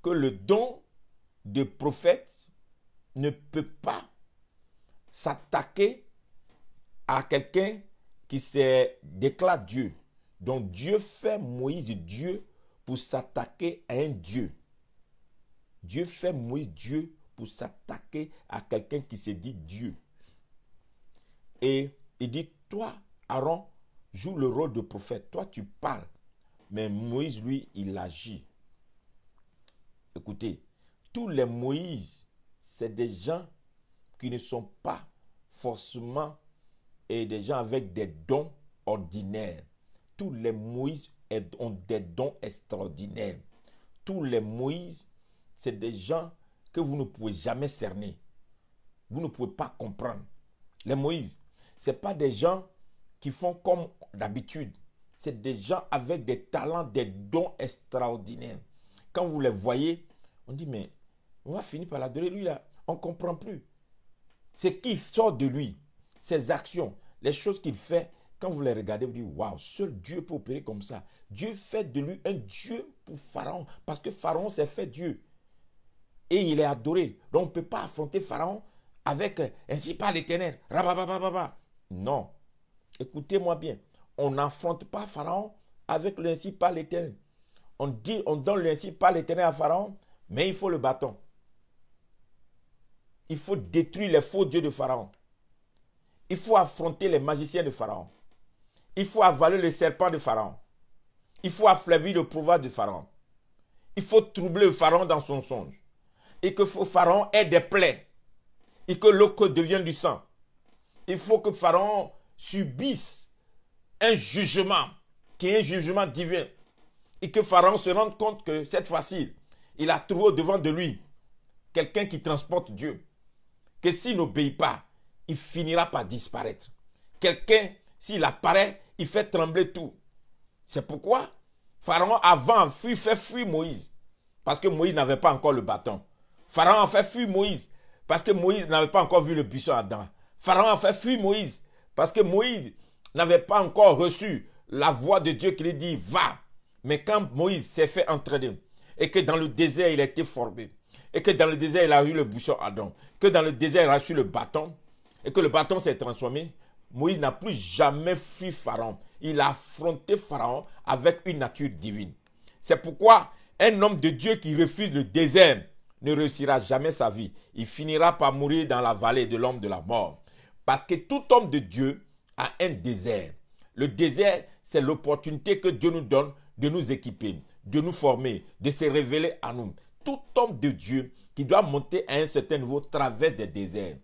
que le don de prophète ne peut pas s'attaquer à quelqu'un qui se déclare Dieu. Donc, Dieu fait Moïse Dieu pour s'attaquer à un Dieu. Dieu fait Moïse Dieu pour s'attaquer à quelqu'un qui se dit Dieu. Et il dit, toi, Aaron, joue le rôle de prophète. Toi, tu parles. Mais Moïse, lui, il agit. Écoutez, tous les Moïse, c'est des gens qui ne sont pas forcément des gens avec des dons ordinaires. Tous les Moïse ont des dons extraordinaires. Tous les Moïse, c'est des gens que vous ne pouvez jamais cerner. Vous ne pouvez pas comprendre. Les Moïse, ce n'est pas des gens qui font comme d'habitude. C'est des gens avec des talents, des dons extraordinaires. Quand vous les voyez, on dit, mais on va finir par l'adorer. Lui, là, on ne comprend plus. Ce qui sort de lui, ses actions, les choses qu'il fait, quand vous les regardez, vous dites, waouh, seul Dieu peut opérer comme ça. Dieu fait de lui un Dieu pour Pharaon, parce que Pharaon s'est fait Dieu. Et il est adoré. Donc, on ne peut pas affronter Pharaon avec ainsi par l'Éternel. Non. Écoutez-moi bien. On n'affronte pas Pharaon avec le ainsi par l'Éternel. On donne le ainsi par l'Éternel à Pharaon, mais il faut le bâton. Il faut détruire les faux dieux de Pharaon. Il faut affronter les magiciens de Pharaon. Il faut avaler le serpent de Pharaon. Il faut affaiblir le pouvoir de Pharaon. Il faut troubler le Pharaon dans son songe. Et que Pharaon ait des plaies. Et que l'eau devienne du sang. Il faut que Pharaon subisse un jugement qui est un jugement divin. Et que Pharaon se rende compte que cette fois-ci, il a trouvé au-devant de lui quelqu'un qui transporte Dieu. Que s'il n'obéit pas, il finira par disparaître. Quelqu'un, s'il apparaît, il fait trembler tout. C'est pourquoi Pharaon avant fait fuir Moïse. Parce que Moïse n'avait pas encore le bâton. Pharaon a fait fuir Moïse. Parce que Moïse n'avait pas encore vu le buisson Adam. Pharaon a fait fuir Moïse. Parce que Moïse n'avait pas encore reçu la voix de Dieu qui lui dit, va. Mais quand Moïse s'est fait entraîner, et que dans le désert il a été formé, et que dans le désert il a eu le buisson Adam, que dans le désert il a reçu le bâton, et que le bâton s'est transformé, Moïse n'a plus jamais fui Pharaon. Il a affronté Pharaon avec une nature divine. C'est pourquoi un homme de Dieu qui refuse le désert ne réussira jamais sa vie. Il finira par mourir dans la vallée de l'homme de la mort. Parce que tout homme de Dieu a un désert. Le désert, c'est l'opportunité que Dieu nous donne de nous équiper, de nous former, de se révéler à nous. Tout homme de Dieu qui doit monter à un certain niveau traverse des déserts.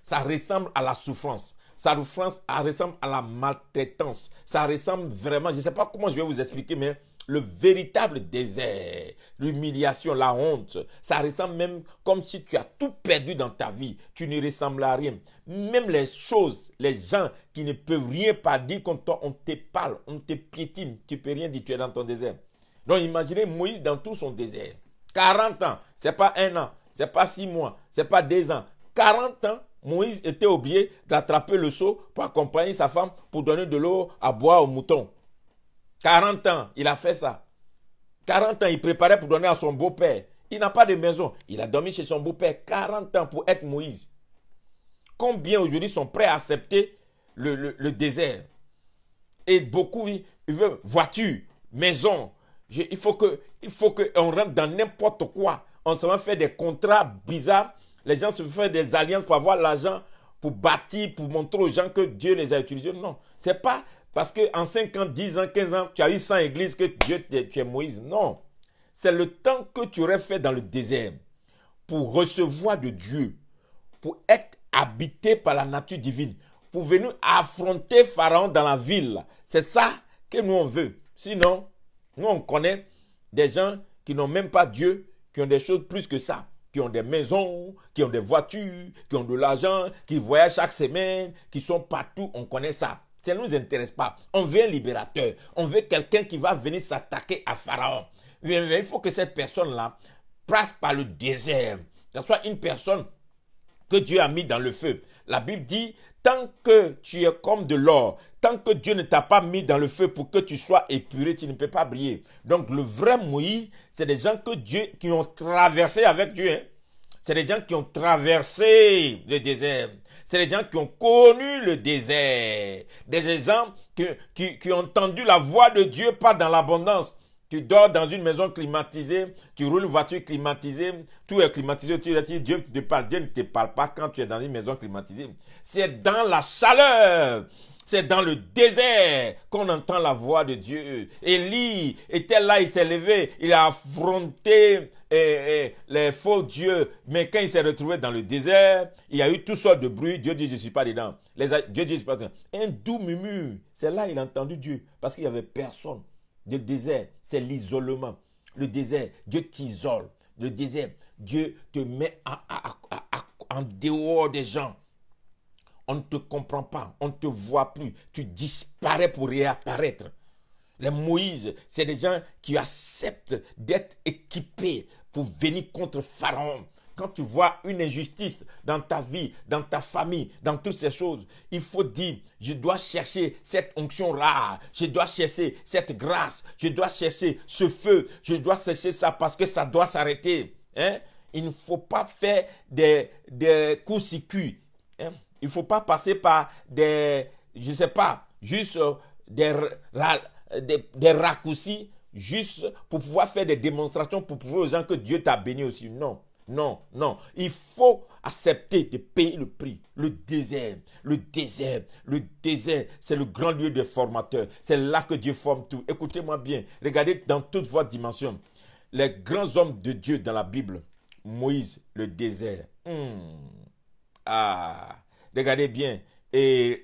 ça ressemble à la souffrance. Ça ressemble à la maltraitance. Ça ressemble vraiment, je ne sais pas comment je vais vous expliquer, mais le véritable désert, l'humiliation, la honte, ça ressemble même comme si tu as tout perdu dans ta vie. Tu ne ressembles à rien. Même les choses, les gens qui ne peuvent rien pas dire contre toi, on te parle, on te piétine. Tu ne peux rien dire, tu es dans ton désert. Donc imaginez Moïse dans tout son désert. 40 ans, ce n'est pas 1 an, ce n'est pas 6 mois, ce n'est pas 2 ans. 40 ans, Moïse était obligé d'attraper le seau pour accompagner sa femme pour donner de l'eau à boire aux moutons. 40 ans, il a fait ça. 40 ans, il préparait pour donner à son beau-père. Il n'a pas de maison. Il a dormi chez son beau-père 40 ans pour être Moïse. Combien aujourd'hui sont prêts à accepter le désert? Et beaucoup, ils veulent voiture, maison. Il faut qu'on rentre dans n'importe quoi. On se va faire des contrats bizarres. Les gens se font des alliances pour avoir l'argent, pour bâtir, pour montrer aux gens que Dieu les a utilisés. Non, ce n'est pas parce qu'en 5 ans, 10 ans, 15 ans, tu as eu 100 églises que Dieu, tu es Moïse. Non, c'est le temps que tu aurais fait dans le désert pour recevoir de Dieu, pour être habité par la nature divine, pour venir affronter Pharaon dans la ville. C'est ça que nous on veut. Sinon, nous on connaît des gens qui n'ont même pas Dieu, qui ont des choses plus que ça, qui ont des maisons, qui ont des voitures, qui ont de l'argent, qui voyagent chaque semaine, qui sont partout, on connaît ça. Ça ne nous intéresse pas. On veut un libérateur. On veut quelqu'un qui va venir s'attaquer à Pharaon. Il faut que cette personne-là passe par le désert. Que ce soit une personne que Dieu a mis dans le feu. La Bible dit, tant que tu es comme de l'or, tant que Dieu ne t'a pas mis dans le feu pour que tu sois épuré, tu ne peux pas briller. Donc le vrai Moïse, c'est des gens qui ont traversé avec Dieu. Hein. C'est des gens qui ont traversé le désert. C'est des gens qui ont connu le désert. Des gens qui ont entendu la voix de Dieu, pas dans l'abondance. Tu dors dans une maison climatisée, tu roules une voiture climatisée, tout est climatisé, tu dis Dieu te parle. Dieu ne te parle pas quand tu es dans une maison climatisée. C'est dans la chaleur, c'est dans le désert qu'on entend la voix de Dieu. Élie était là, il s'est levé, il a affronté les faux dieux, mais quand il s'est retrouvé dans le désert, il y a eu toutes sortes de bruits. Dieu dit, je ne suis pas dedans. Dieu dit, je ne suis pas dedans. Un doux murmure, c'est là qu'il a entendu Dieu, parce qu'il n'y avait personne. Le désert, c'est l'isolement. Le désert, Dieu t'isole. Le désert, Dieu te met en dehors des gens. On ne te comprend pas, on ne te voit plus. Tu disparais pour réapparaître. Les Moïse, c'est des gens qui acceptent d'être équipés pour venir contre Pharaon. Quand tu vois une injustice dans ta vie, dans ta famille, dans toutes ces choses, il faut dire, je dois chercher cette onction-là, je dois chercher cette grâce, je dois chercher ce feu, je dois chercher ça parce que ça doit s'arrêter. Hein? Il ne faut pas faire des courts-circuits. Hein? Il ne faut pas passer par des, je ne sais pas, juste des raccourcis, juste pour pouvoir faire des démonstrations, pour prouver aux gens que Dieu t'a béni aussi. Non. Non, non. Il faut accepter de payer le prix. Le désert, c'est le grand lieu des formateurs. C'est là que Dieu forme tout. Écoutez-moi bien. Regardez dans toutes vos dimensions. Les grands hommes de Dieu dans la Bible. Moïse, le désert. Regardez bien. Et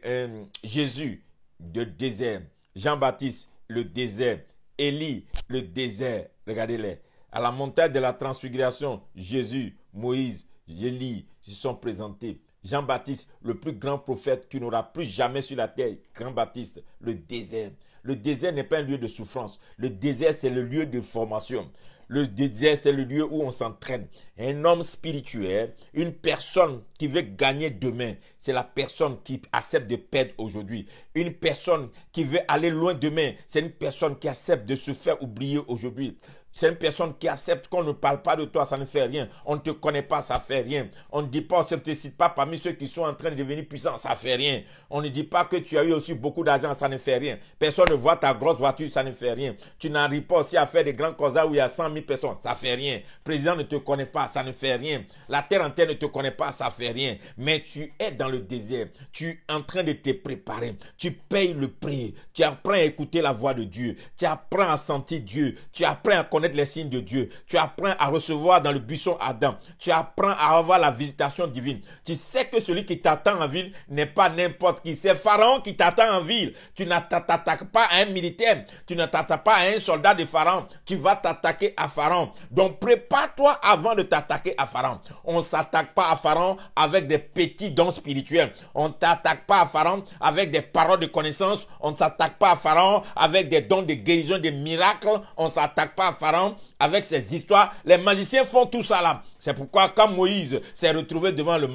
Jésus, le désert. Jean-Baptiste, le désert. Élie, le désert. Regardez-les. À la montagne de la transfiguration, Jésus, Moïse, Élie se sont présentés. Jean-Baptiste, le plus grand prophète qui n'aura plus jamais sur la terre. Jean-Baptiste, le désert. Le désert n'est pas un lieu de souffrance. Le désert, c'est le lieu de formation. Le désert, c'est le lieu où on s'entraîne. Un homme spirituel, une personne qui veut gagner demain, c'est la personne qui accepte de perdre aujourd'hui. Une personne qui veut aller loin demain, c'est une personne qui accepte de se faire oublier aujourd'hui. C'est une personne qui accepte qu'on ne parle pas de toi, ça ne fait rien. On ne te connaît pas, ça ne fait rien. On ne dit pas, on ne te cite pas parmi ceux qui sont en train de devenir puissants, ça ne fait rien. On ne dit pas que tu as eu aussi beaucoup d'argent, ça ne fait rien. Personne ne voit ta grosse voiture, ça ne fait rien. Tu n'arrives pas aussi à faire des grands causes où il y a 100 000 personnes, ça ne fait rien. Le président ne te connaît pas, ça ne fait rien. La terre entière ne te connaît pas, ça ne fait rien. Mais tu es dans le désert, tu es en train de te préparer. Tu payes le prix, tu apprends à écouter la voix de Dieu. Tu apprends à sentir Dieu. Tu apprends à connaître les signes de Dieu. Tu apprends à recevoir dans le buisson Adam. Tu apprends à avoir la visitation divine. Tu sais que celui qui t'attend en ville n'est pas n'importe qui. C'est Pharaon qui t'attend en ville. Tu ne t'attaques pas à un militaire. Tu ne t'attaques pas à un soldat de Pharaon. Tu vas t'attaquer à Pharaon. Donc prépare-toi avant de t'attaquer à Pharaon. On ne s'attaque pas à Pharaon avec des petits dons spirituels. On ne t'attaque pas à Pharaon avec des paroles de connaissance. On ne s'attaque pas à Pharaon avec des dons de guérison, des miracles. On ne s'attaque pas à Pharaon avec ces histoires. Les magiciens font tout ça là. C'est pourquoi quand Moïse s'est retrouvé devant le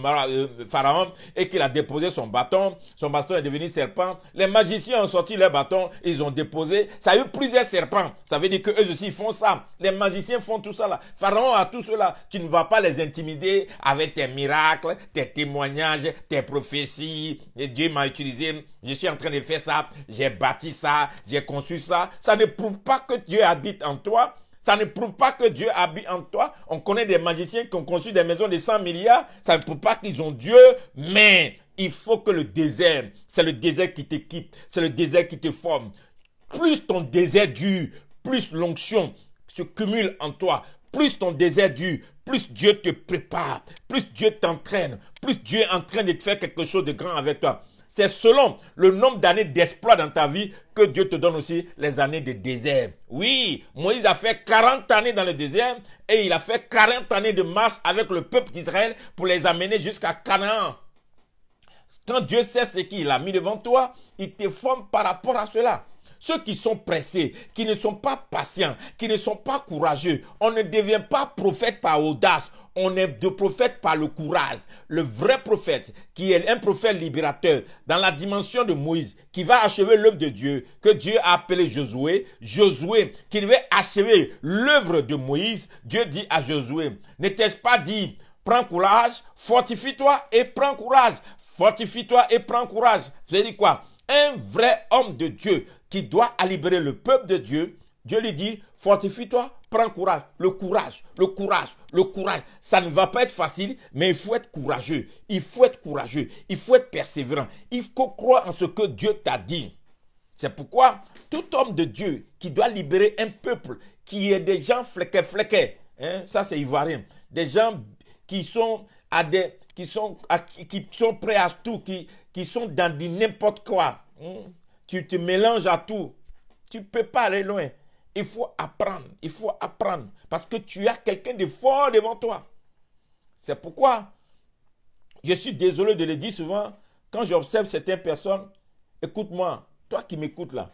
Pharaon et qu'il a déposé son bâton est devenu serpent. Les magiciens ont sorti leur bâton, ils ont déposé. Ça a eu plusieurs serpents. Ça veut dire qu'eux aussi font ça. Les magiciens font tout ça là. Pharaon a tout cela. Tu ne vas pas les intimider avec tes miracles, tes témoignages, tes prophéties. Et Dieu m'a utilisé. Je suis en train de faire ça. J'ai bâti ça. J'ai conçu ça. Ça ne prouve pas que Dieu habite en toi. Ça ne prouve pas que Dieu habite en toi. On connaît des magiciens qui ont conçu des maisons de 100 milliards. Ça ne prouve pas qu'ils ont Dieu. Mais il faut que le désert, c'est le désert qui t'équipe. C'est le désert qui te forme. Plus ton désert dure, plus l'onction se cumule en toi. Plus ton désert dure, plus Dieu te prépare. Plus Dieu t'entraîne. Plus Dieu est en train de te faire quelque chose de grand avec toi. C'est selon le nombre d'années d'exploit dans ta vie que Dieu te donne aussi les années de désert. Oui, Moïse a fait 40 années dans le désert et il a fait 40 années de marche avec le peuple d'Israël pour les amener jusqu'à Canaan. Quand Dieu sait ce qu'il a mis devant toi, il te forme par rapport à cela. Ceux qui sont pressés, qui ne sont pas patients, qui ne sont pas courageux, on ne devient pas prophète par audace. On est de prophète par le courage. Le vrai prophète, qui est un prophète libérateur, dans la dimension de Moïse, qui va achever l'œuvre de Dieu, que Dieu a appelé Josué. Josué, qui devait achever l'œuvre de Moïse. Dieu dit à Josué, n'était-ce pas dit, prends courage, fortifie-toi et prends courage. Fortifie-toi et prends courage. Ça veut dire quoi? Un vrai homme de Dieu qui doit libérer le peuple de Dieu, Dieu lui dit, fortifie-toi, prends courage. Le courage, le courage, le courage. Ça ne va pas être facile, mais il faut être courageux. Il faut être courageux. Il faut être persévérant. Il faut croire en ce que Dieu t'a dit. C'est pourquoi tout homme de Dieu qui doit libérer un peuple, qui est des gens flequés, hein, ça c'est ivoirien, des gens qui sont prêts à tout, qui sont dans du n'importe quoi. Tu te mélanges à tout. Tu ne peux pas aller loin. Il faut apprendre, parce que tu as quelqu'un de fort devant toi. C'est pourquoi je suis désolé de le dire souvent, quand j'observe certaines personnes, écoute-moi, toi qui m'écoutes là,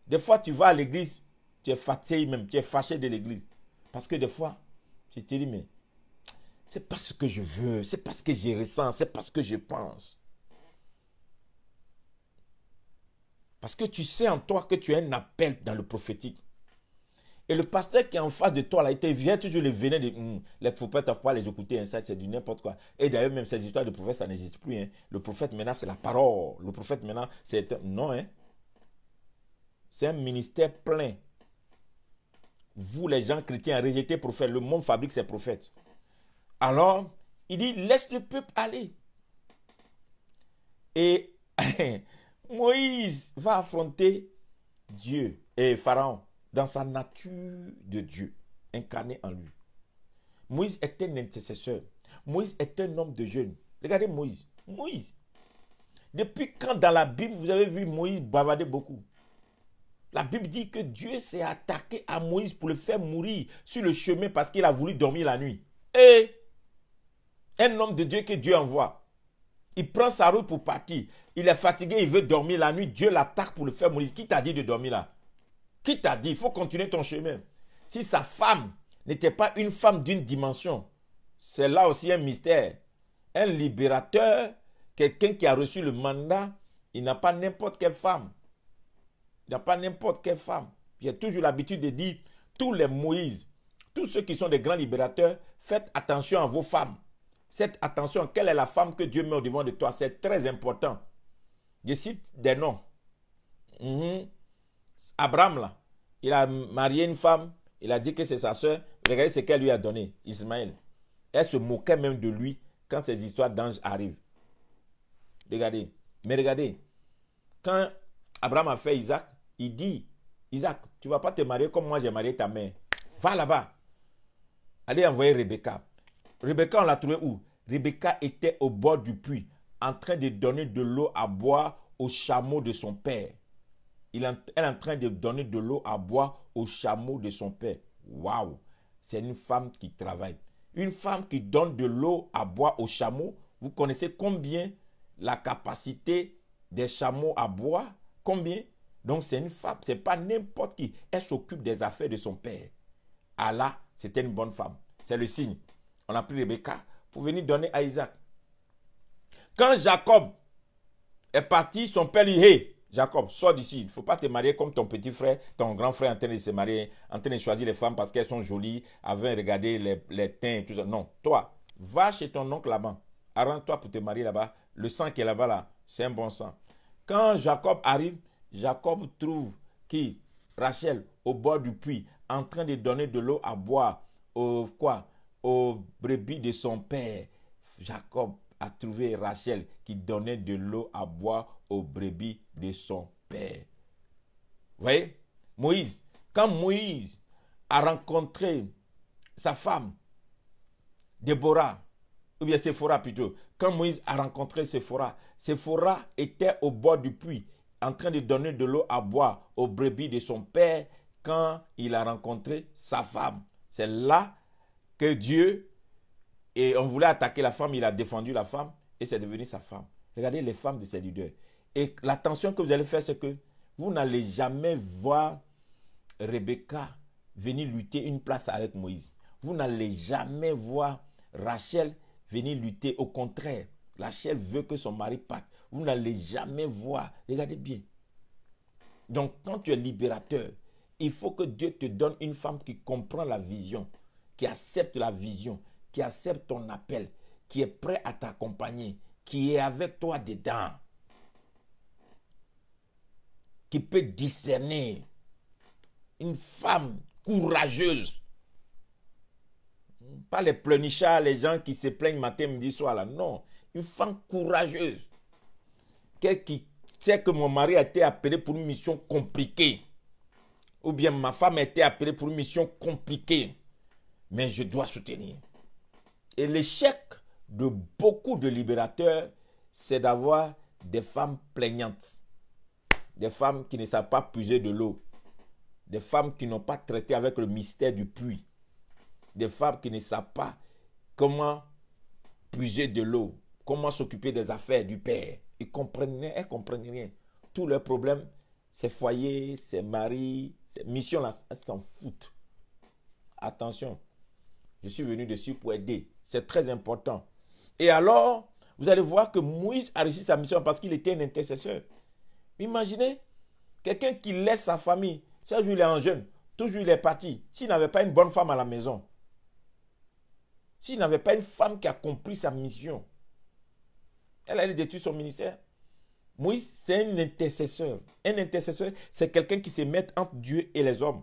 des fois tu vas à l'église, tu es fatigué même, tu es fâché de l'église. Parce que des fois, je te dis, mais c'est pas ce que je veux, c'est pas ce que je ressens, c'est pas ce que je pense. Parce que tu sais en toi que tu as un appel dans le prophétique. Et le pasteur qui est en face de toi, là, il te vient toujours le venin de les prophètes ne peuvent pas les écouter, hein, ça c'est du n'importe quoi. Et d'ailleurs, même ces histoires de prophètes, ça n'existe plus. Hein. Le prophète maintenant, c'est la parole. Le prophète maintenant, c'est non, hein. C'est un ministère plein. Vous, les gens chrétiens, rejetez prophète. Le monde fabrique ses prophètes. Alors, il dit, laisse le peuple aller. Et Moïse va affronter Dieu et Pharaon dans sa nature de Dieu, incarné en lui. Moïse est un intercesseur. Moïse est un homme de jeûne. Regardez Moïse. Moïse. Depuis quand dans la Bible vous avez vu Moïse bavarder beaucoup? La Bible dit que Dieu s'est attaqué à Moïse pour le faire mourir sur le chemin parce qu'il a voulu dormir la nuit. Et un homme de Dieu que Dieu envoie. Il prend sa route pour partir. Il est fatigué, il veut dormir la nuit. Dieu l'attaque pour le faire mourir. Qui t'a dit de dormir là? Qui t'a dit? Il faut continuer ton chemin. Si sa femme n'était pas une femme d'une dimension, c'est là aussi un mystère. Un libérateur, quelqu'un qui a reçu le mandat, il n'a pas n'importe quelle femme. Il n'a pas n'importe quelle femme. J'ai toujours l'habitude de dire, tous les Moïse, tous ceux qui sont des grands libérateurs, faites attention à vos femmes. Faites attention, quelle est la femme que Dieu met au devant de toi? C'est très important. Je cite des noms. Abraham, là, il a marié une femme, il a dit que c'est sa soeur. Regardez ce qu'elle lui a donné, Ismaël. Elle se moquait même de lui quand ces histoires d'anges arrivent. Regardez. Mais regardez, quand Abraham a fait Isaac, il dit, Isaac, tu ne vas pas te marier comme moi j'ai marié ta mère. Va là-bas. Allez envoyer Rebecca. Rebecca, on l'a trouvée où? Rebecca était au bord du puits, en train de donner de l'eau à boire au chameau de son père. Elle est en train de donner de l'eau à boire au chameau de son père. Waouh! C'est une femme qui travaille. Une femme qui donne de l'eau à boire au chameau. Vous connaissez combien la capacité des chameaux à boire? Combien? Donc c'est une femme, ce n'est pas n'importe qui. Elle s'occupe des affaires de son père. Allah, c'était une bonne femme. C'est le signe. On a pris Rebecca pour venir donner à Isaac. Quand Jacob est parti, son père lui dit, hey, Jacob, sors d'ici. Il ne faut pas te marier comme ton petit frère, ton grand frère en train de se marier, en train de choisir les femmes parce qu'elles sont jolies, avant de regarder les teints et tout ça. Non, toi, va chez ton oncle là-bas. Arrange-toi pour te marier là-bas. Le sang qui est là-bas, là, c'est un bon sang. Quand Jacob arrive, Jacob trouve qui? Rachel au bord du puits, en train de donner de l'eau à boire aux brebis de son père. Jacob a trouvé Rachel qui donnait de l'eau à boire aux brebis de son père. Vous voyez? Moïse, quand Moïse a rencontré sa femme, Déborah, ou bien Séphora plutôt, quand Moïse a rencontré Séphora, Séphora était au bord du puits, en train de donner de l'eau à boire aux brebis de son père quand il a rencontré sa femme. C'est là que Dieu, et on voulait attaquer la femme, il a défendu la femme et c'est devenu sa femme. Regardez les femmes de ces leaders. Et l'attention que vous allez faire, c'est que vous n'allez jamais voir Rebecca venir lutter une place avec Moïse. Vous n'allez jamais voir Rachel venir lutter. Au contraire, Rachel veut que son mari parte. Vous n'allez jamais voir. Regardez bien. Donc, quand tu es libérateur, il faut que Dieu te donne une femme qui comprend la vision, qui accepte la vision, qui accepte ton appel, qui est prêt à t'accompagner, qui est avec toi dedans, qui peut discerner. Une femme courageuse. Pas les pleurnichards, les gens qui se plaignent matin, midi, soir là. Non. Une femme courageuse. Qui sait que mon mari a été appelé pour une mission compliquée. Ou bien ma femme a été appelée pour une mission compliquée. Mais je dois soutenir. Et l'échec de beaucoup de libérateurs, c'est d'avoir des femmes plaignantes. Des femmes qui ne savent pas puiser de l'eau. Des femmes qui n'ont pas traité avec le mystère du puits. Des femmes qui ne savent pas comment puiser de l'eau. Comment s'occuper des affaires du père. Elles ne comprennent rien. Tous leurs problèmes, c'est foyer, c'est mari, c'est mission là, elles s'en foutent. Attention, je suis venu dessus pour aider. C'est très important. Et alors, vous allez voir que Moïse a réussi sa mission parce qu'il était un intercesseur. Imaginez, quelqu'un qui laisse sa famille. Chaque jour il est en jeûne, toujours il est parti. S'il n'avait pas une bonne femme à la maison, s'il n'avait pas une femme qui a compris sa mission, elle allait détruire son ministère. Moïse, c'est un intercesseur. Un intercesseur, c'est quelqu'un qui se met entre Dieu et les hommes,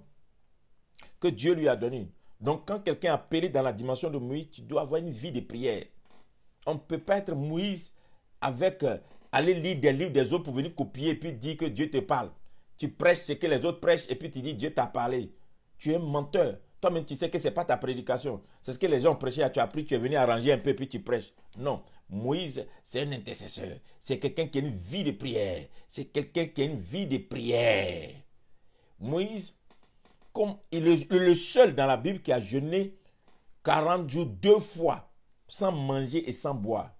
que Dieu lui a donné. Donc, quand quelqu'un est appelé dans la dimension de Moïse, tu dois avoir une vie de prière. On ne peut pas être Moïse avec aller lire des livres des autres pour venir copier et puis dire que Dieu te parle. Tu prêches ce que les autres prêchent et puis tu dis Dieu t'a parlé. Tu es un menteur. Toi-même, tu sais que ce n'est pas ta prédication. C'est ce que les gens ont prêché. Tu as pris, tu es venu arranger un peu et puis tu prêches. Non. Moïse, c'est un intercesseur. C'est quelqu'un qui a une vie de prière. C'est quelqu'un qui a une vie de prière. Moïse, comme il est le seul dans la Bible qui a jeûné 40 jours 2 fois sans manger et sans boire.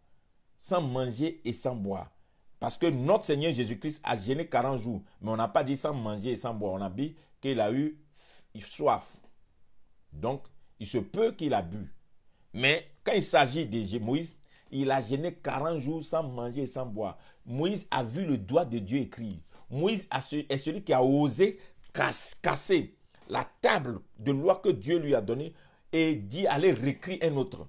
Sans manger et sans boire. Parce que notre Seigneur Jésus-Christ a jeûné 40 jours. Mais on n'a pas dit sans manger et sans boire. On a dit qu'il a eu soif. Donc, il se peut qu'il a bu. Mais quand il s'agit de Moïse, il a jeûné 40 jours sans manger et sans boire. Moïse a vu le doigt de Dieu écrire. Moïse est celui qui a osé casser la table de loi que Dieu lui a donnée et dit allez réécrire un autre.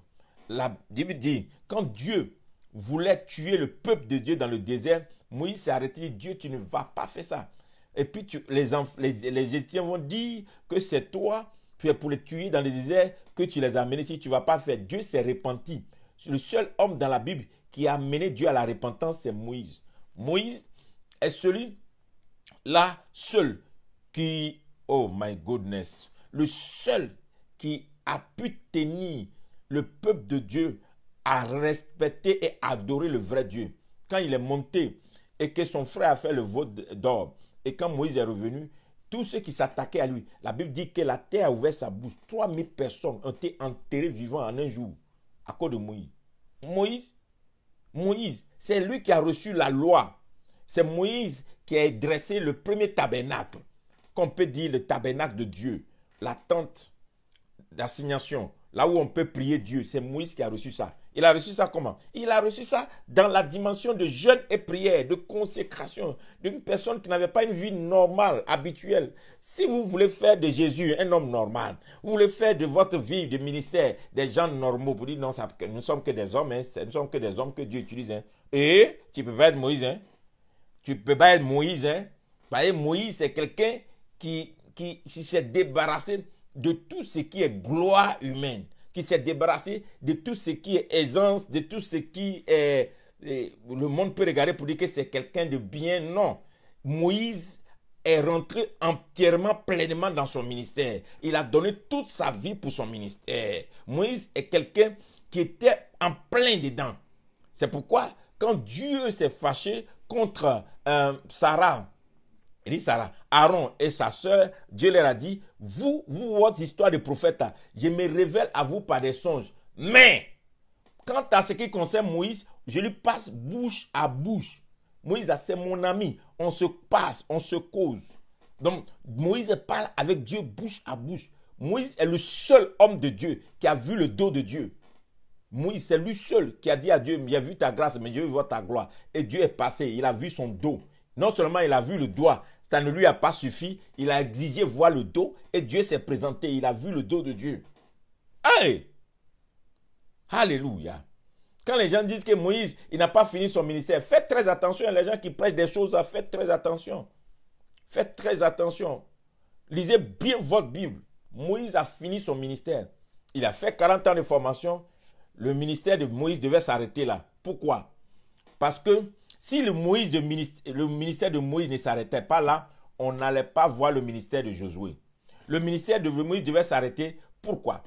La Bible dit, quand Dieu voulait tuer le peuple de Dieu dans le désert, Moïse s'est arrêté et dit, Dieu, tu ne vas pas faire ça. Et puis les Égyptiens vont dire que c'est toi, tu es pour les tuer dans le désert, que tu les as amenés si tu ne vas pas faire. Dieu s'est repenti. Le seul homme dans la Bible qui a amené Dieu à la repentance, c'est Moïse. Moïse est celui-là seul qui, oh my goodness, le seul qui a pu tenir le peuple de Dieu à respecter et adorer le vrai Dieu. Quand il est monté et que son frère a fait le veau d'or, et quand Moïse est revenu, tous ceux qui s'attaquaient à lui, la Bible dit que la terre a ouvert sa bouche. 3000 personnes ont été enterrées vivants en un jour à cause de Moïse. Moïse, c'est lui qui a reçu la loi. C'est Moïse qui a dressé le premier tabernacle, qu'on peut dire le tabernacle de Dieu, la tente d'assignation, là où on peut prier Dieu. C'est Moïse qui a reçu ça. Il a reçu ça comment? Il a reçu ça dans la dimension de jeûne et prière, de consécration, d'une personne qui n'avait pas une vie normale, habituelle. Si vous voulez faire de Jésus un homme normal, vous voulez faire de votre vie, de ministère, des gens normaux, pour dire non, ça, nous ne sommes que des hommes, hein, nous ne sommes que des hommes que Dieu utilise. Hein. Et tu ne peux pas être Moïse. Hein. Tu ne peux pas être Moïse. Hein. Moïse, c'est quelqu'un qui s'est débarrassé de tout ce qui est gloire humaine, qui s'est débarrassé de tout ce qui est aisance, de tout ce qui est... le monde peut regarder pour dire que c'est quelqu'un de bien. Non. Moïse est rentré entièrement, pleinement dans son ministère. Il a donné toute sa vie pour son ministère. Moïse est quelqu'un qui était en plein dedans. C'est pourquoi, quand Dieu s'est fâché contre Sarah, il dit Sarah, Aaron et sa sœur, Dieu leur a dit, vous, votre histoire de prophète, je me révèle à vous par des songes. Mais, quant à ce qui concerne Moïse, je lui passe bouche à bouche. Moïse, c'est mon ami. On se passe, on se cause. Donc, Moïse parle avec Dieu bouche à bouche. Moïse est le seul homme de Dieu qui a vu le dos de Dieu. Moïse, c'est lui seul qui a dit à Dieu, j'ai vu ta grâce, mais je veux voir ta gloire. Et Dieu est passé, il a vu son dos. Non seulement il a vu le doigt, ça ne lui a pas suffi, il a exigé voir le dos et Dieu s'est présenté, il a vu le dos de Dieu. Hey! Alléluia! Quand les gens disent que Moïse, il n'a pas fini son ministère, faites très attention, les gens qui prêchent des choses, faites très attention. Faites très attention. Lisez bien votre Bible. Moïse a fini son ministère. Il a fait 40 ans de formation. Le ministère de Moïse devait s'arrêter là. Pourquoi? Parce que si le ministère de Moïse ne s'arrêtait pas là, on n'allait pas voir le ministère de Josué. Le ministère de Moïse devait s'arrêter. Pourquoi?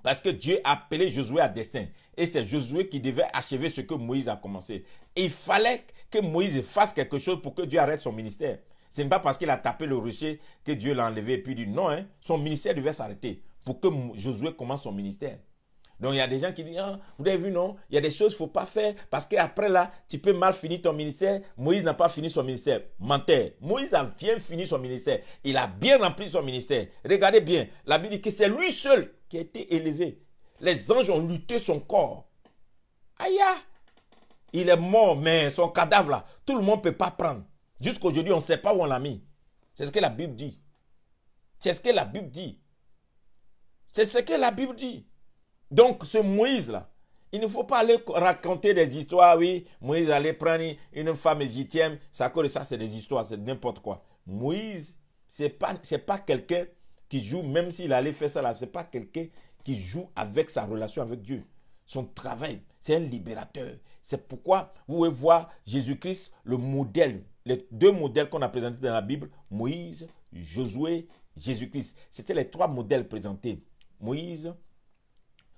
Parce que Dieu a appelé Josué à destin. Et c'est Josué qui devait achever ce que Moïse a commencé. Et il fallait que Moïse fasse quelque chose pour que Dieu arrête son ministère. Ce n'est pas parce qu'il a tapé le rocher que Dieu l'a enlevé et puis dit non. Hein, son ministère devait s'arrêter pour que Josué commence son ministère. Donc, il y a des gens qui disent, ah, vous avez vu, non, il y a des choses qu'il ne faut pas faire parce qu'après là, tu peux mal finir ton ministère. Moïse n'a pas fini son ministère. Menteur. Moïse a bien fini son ministère. Il a bien rempli son ministère. Regardez bien, la Bible dit que c'est lui seul qui a été élevé. Les anges ont lutté son corps. Aïe, il est mort, mais son cadavre là, tout le monde ne peut pas prendre. Jusqu'aujourd'hui, on ne sait pas où on l'a mis. C'est ce que la Bible dit. C'est ce que la Bible dit. C'est ce que la Bible dit. Donc, ce Moïse-là, il ne faut pas aller raconter des histoires. Oui, Moïse allait prendre une femme égyptienne. Ça, c'est des histoires, c'est n'importe quoi. Moïse, ce n'est pas quelqu'un qui joue, même s'il allait faire ça là, ce n'est pas quelqu'un qui joue avec sa relation avec Dieu. Son travail, c'est un libérateur. C'est pourquoi vous pouvez voir Jésus-Christ, le modèle, les deux modèles qu'on a présentés dans la Bible, Moïse, Josué, Jésus-Christ. C'était les trois modèles présentés. Moïse,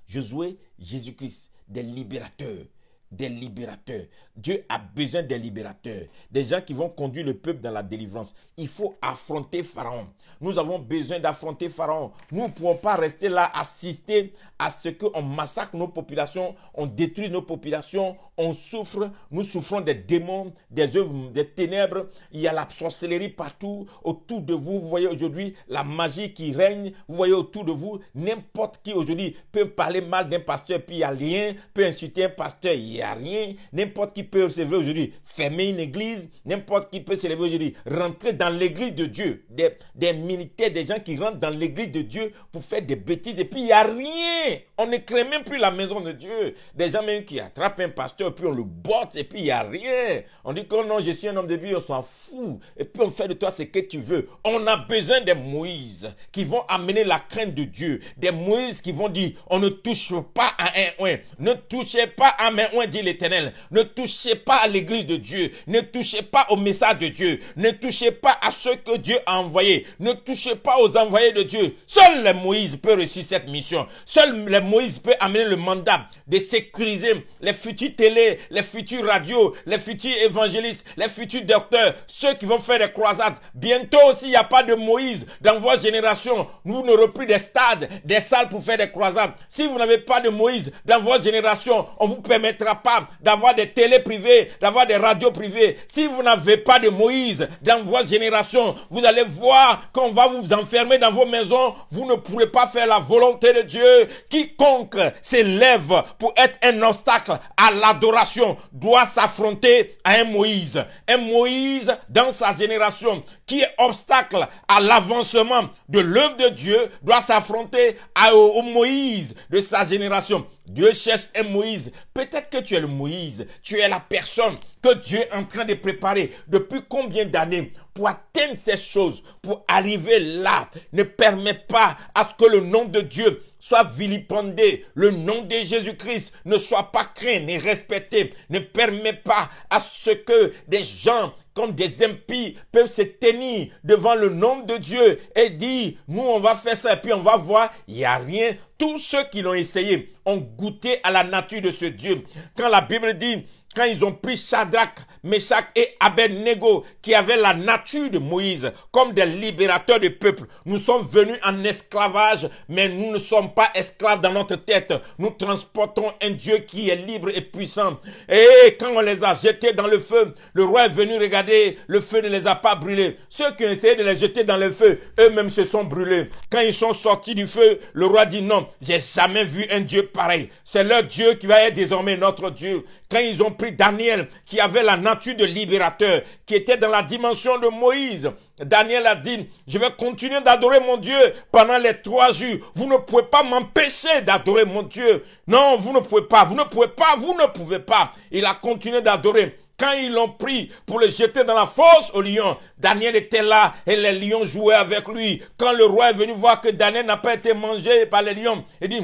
Josué, Jésus-Christ, des libérateurs. Des libérateurs. Dieu a besoin des libérateurs. Des gens qui vont conduire le peuple dans la délivrance. Il faut affronter Pharaon. Nous avons besoin d'affronter Pharaon. Nous ne pouvons pas rester là, assister à ce qu'on massacre nos populations, on détruit nos populations, on souffre. Nous souffrons des démons, des œuvres, des ténèbres. Il y a la sorcellerie partout. Autour de vous, vous voyez aujourd'hui la magie qui règne. Vous voyez autour de vous, n'importe qui aujourd'hui peut parler mal d'un pasteur, puis il n'y a rien, peut insulter un pasteur, il n'y a rien. N'importe qui peut se lever aujourd'hui, fermer une église. N'importe qui peut se lever aujourd'hui, rentrer dans l'église de Dieu. Des militaires, des gens qui rentrent dans l'église de Dieu pour faire des bêtises. Et puis il n'y a rien. On ne crée même plus la maison de Dieu. Des gens même qui attrapent un pasteur, puis on le botte, et puis il n'y a rien. On dit que non, je suis un homme de Dieu, on s'en fout. Et puis on fait de toi ce que tu veux. On a besoin des Moïse qui vont amener la crainte de Dieu. Des Moïse qui vont dire, on ne touche pas à un oin. Ne touchez pas à mes oins. dit l'Éternel. Ne touchez pas à l'église de Dieu. Ne touchez pas au message de Dieu. Ne touchez pas à ceux que Dieu a envoyés. Ne touchez pas aux envoyés de Dieu. Seul le Moïse peut réussir cette mission. Seul le Moïse peut amener le mandat de sécuriser les futurs télé, les futurs radios, les futurs évangélistes, les futurs docteurs, ceux qui vont faire des croisades. Bientôt, s'il n'y a pas de Moïse dans votre génération, vous n'aurez plus des stades, des salles pour faire des croisades. Si vous n'avez pas de Moïse dans votre génération, on ne vous permettra pas d'avoir des télés privées, d'avoir des radios privées. Si vous n'avez pas de Moïse dans votre génération, vous allez voir qu'on va vous enfermer dans vos maisons. Vous ne pourrez pas faire la volonté de Dieu. Quiconque s'élève pour être un obstacle à l'adoration doit s'affronter à un Moïse. Un Moïse dans sa génération qui est obstacle à l'avancement de l'œuvre de Dieu doit s'affronter au Moïse de sa génération. Dieu cherche un Moïse. Peut-être que tu es le Moïse. Tu es la personne que Dieu est en train de préparer depuis combien d'années pour atteindre ces choses, pour arriver là. Ne permets pas à ce que le nom de Dieu soit vilipendé, le nom de Jésus-Christ ne soit pas craint ni respecté. Ne permets pas à ce que des gens comme des impies peuvent se tenir devant le nom de Dieu et dire, nous on va faire ça et puis on va voir, il n'y a rien. Tous ceux qui l'ont essayé ont goûté à la nature de ce Dieu. Quand la Bible dit, quand ils ont pris Shadrach, Meshach et Abednego, qui avaient la nature de Moïse, comme des libérateurs du peuple, nous sommes venus en esclavage, mais nous ne sommes pas esclaves dans notre tête. Nous transportons un Dieu qui est libre et puissant. Et quand on les a jetés dans le feu, le roi est venu regarder, le feu ne les a pas brûlés. Ceux qui ont essayé de les jeter dans le feu, eux-mêmes se sont brûlés. Quand ils sont sortis du feu, le roi dit non, j'ai jamais vu un Dieu pareil. C'est leur Dieu qui va être désormais notre Dieu. Quand ils ont pris Daniel, qui avait la nature de libérateur, qui était dans la dimension de Moïse, Daniel a dit, je vais continuer d'adorer mon Dieu pendant les 3 jours. Vous ne pouvez pas m'empêcher d'adorer mon Dieu. Non, vous ne pouvez pas, vous ne pouvez pas, vous ne pouvez pas. Il a continué d'adorer. Quand ils l'ont pris pour le jeter dans la fosse aux lions, Daniel était là et les lions jouaient avec lui. Quand le roi est venu voir que Daniel n'a pas été mangé par les lions, il dit,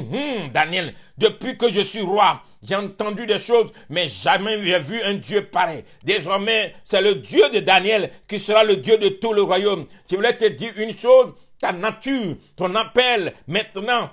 Daniel, depuis que je suis roi, j'ai entendu des choses, mais jamais j'ai vu un Dieu pareil. Désormais, c'est le Dieu de Daniel qui sera le Dieu de tout le royaume. Je voulais te dire une chose, ta nature, ton appel, maintenant,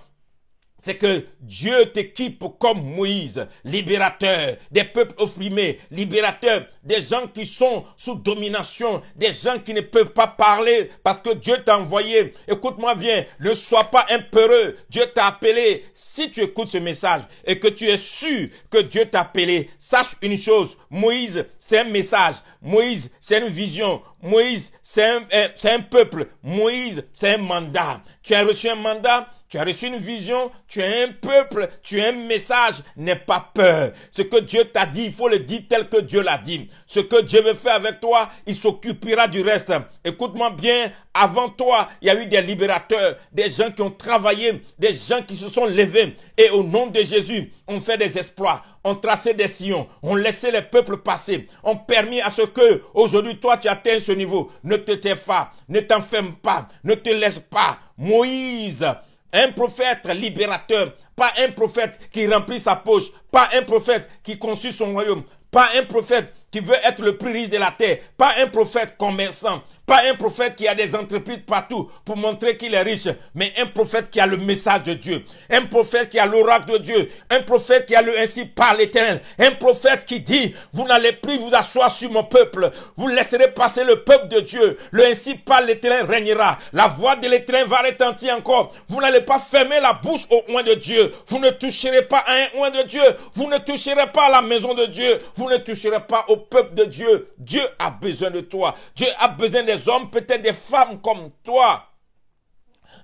c'est que Dieu t'équipe comme Moïse, libérateur des peuples opprimés, libérateur des gens qui sont sous domination, des gens qui ne peuvent pas parler parce que Dieu t'a envoyé. Écoute-moi bien, ne sois pas un peureux. Dieu t'a appelé. Si tu écoutes ce message et que tu es sûr que Dieu t'a appelé, sache une chose, Moïse, c'est un message. Moïse, c'est une vision. Moïse, c'est un peuple. Moïse, c'est un mandat. Tu as reçu un mandat, tu as reçu une vision, tu as un peuple, tu as un message. N'aie pas peur. Ce que Dieu t'a dit, il faut le dire tel que Dieu l'a dit. Ce que Dieu veut faire avec toi, il s'occupera du reste. Écoute-moi bien, avant toi, il y a eu des libérateurs, des gens qui ont travaillé, des gens qui se sont levés. Et au nom de Jésus, on fait des exploits. On traçait des sillons, on laissait les peuples passer, on permis à ce que, aujourd'hui, toi, tu atteins ce niveau. Ne te tais pas, ne t'enferme pas, ne te laisse pas. Moïse, un prophète libérateur, pas un prophète qui remplit sa poche, pas un prophète qui construit son royaume, pas un prophète qui veut être le plus riche de la terre, pas un prophète commerçant, pas un prophète qui a des entreprises partout pour montrer qu'il est riche, mais un prophète qui a le message de Dieu, un prophète qui a l'oracle de Dieu, un prophète qui a le ainsi par l'Éternel, un prophète qui dit, vous n'allez plus vous asseoir sur mon peuple, vous laisserez passer le peuple de Dieu, le ainsi par l'Éternel régnera, la voix de l'Éternel va retentir encore, vous n'allez pas fermer la bouche au oint de Dieu, vous ne toucherez pas à un oint de Dieu, vous ne toucherez pas à la maison de Dieu, vous ne toucherez pas au peuple de Dieu. Dieu a besoin de toi, Dieu a besoin des hommes, peut-être des femmes comme toi.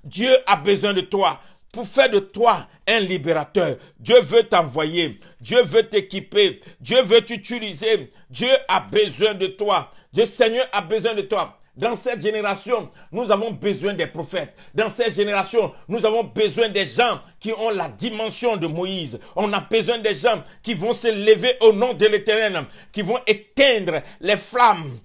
Dieu a besoin de toi pour faire de toi un libérateur. Dieu veut t'envoyer, Dieu veut t'équiper, Dieu veut t'utiliser. Dieu a besoin de toi, Dieu Seigneur a besoin de toi. Dans cette génération, nous avons besoin des prophètes. Dans cette génération, nous avons besoin des gens qui ont la dimension de Moïse. On a besoin des gens qui vont se lever au nom de l'Éternel, qui vont éteindre les flammes,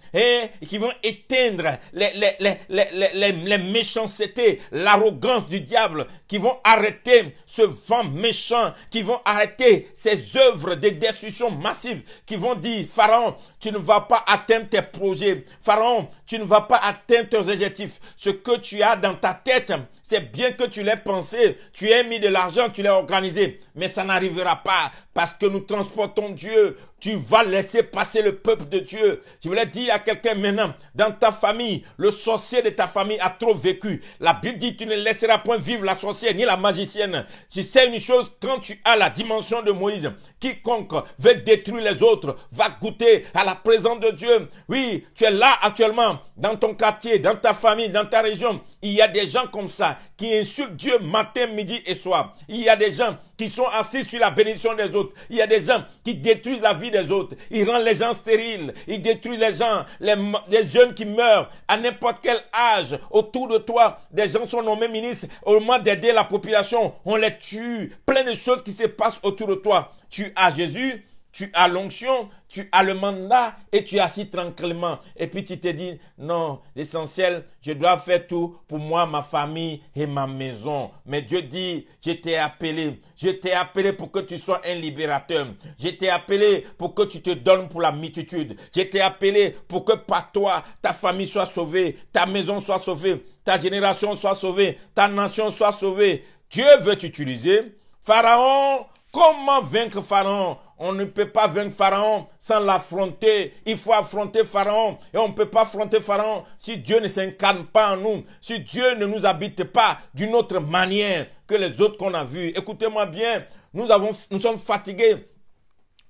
qui vont éteindre les méchancetés, l'arrogance du diable, qui vont arrêter ce vent méchant, qui vont arrêter ces œuvres de destruction massive, qui vont dire, Pharaon, tu ne vas pas atteindre tes projets. Pharaon, tu ne vas pas atteindre tes objectifs. Ce que tu as dans ta tête, c'est bien que tu l'aies pensé, tu as mis de l'argent, tu l'as organisé, mais ça n'arrivera pas parce que nous transportons Dieu. Tu vas laisser passer le peuple de Dieu. Je voulais dire à quelqu'un maintenant, dans ta famille, le sorcier de ta famille a trop vécu. La Bible dit, tu ne laisseras point vivre la sorcière ni la magicienne. Tu sais une chose, quand tu as la dimension de Moïse, quiconque veut détruire les autres va goûter à la présence de Dieu. Oui, tu es là actuellement, dans ton quartier, dans ta famille, dans ta région. Il y a des gens comme ça qui insultent Dieu matin, midi et soir. Il y a des gens qui sont assis sur la bénédiction des autres. Il y a des gens qui détruisent la vie des autres. Ils rendent les gens stériles. Ils détruisent les gens, les jeunes qui meurent à n'importe quel âge. Autour de toi, des gens sont nommés ministres. Au moment d'aider la population, on les tue. Plein de choses qui se passent autour de toi. Tu as Jésus, tu as l'onction, tu as le mandat et tu es assis tranquillement. Et puis tu te dis, non, l'essentiel, je dois faire tout pour moi, ma famille et ma maison. Mais Dieu dit, je t'ai appelé. Je t'ai appelé pour que tu sois un libérateur. Je t'ai appelé pour que tu te donnes pour la multitude. Je t'ai appelé pour que par toi, ta famille soit sauvée, ta maison soit sauvée, ta génération soit sauvée, ta nation soit sauvée. Dieu veut t'utiliser. Pharaon, comment vaincre Pharaon? On ne peut pas vaincre Pharaon sans l'affronter. Il faut affronter Pharaon. Et on ne peut pas affronter Pharaon si Dieu ne s'incarne pas en nous. Si Dieu ne nous habite pas d'une autre manière que les autres qu'on a vus. Écoutez-moi bien, nous sommes fatigués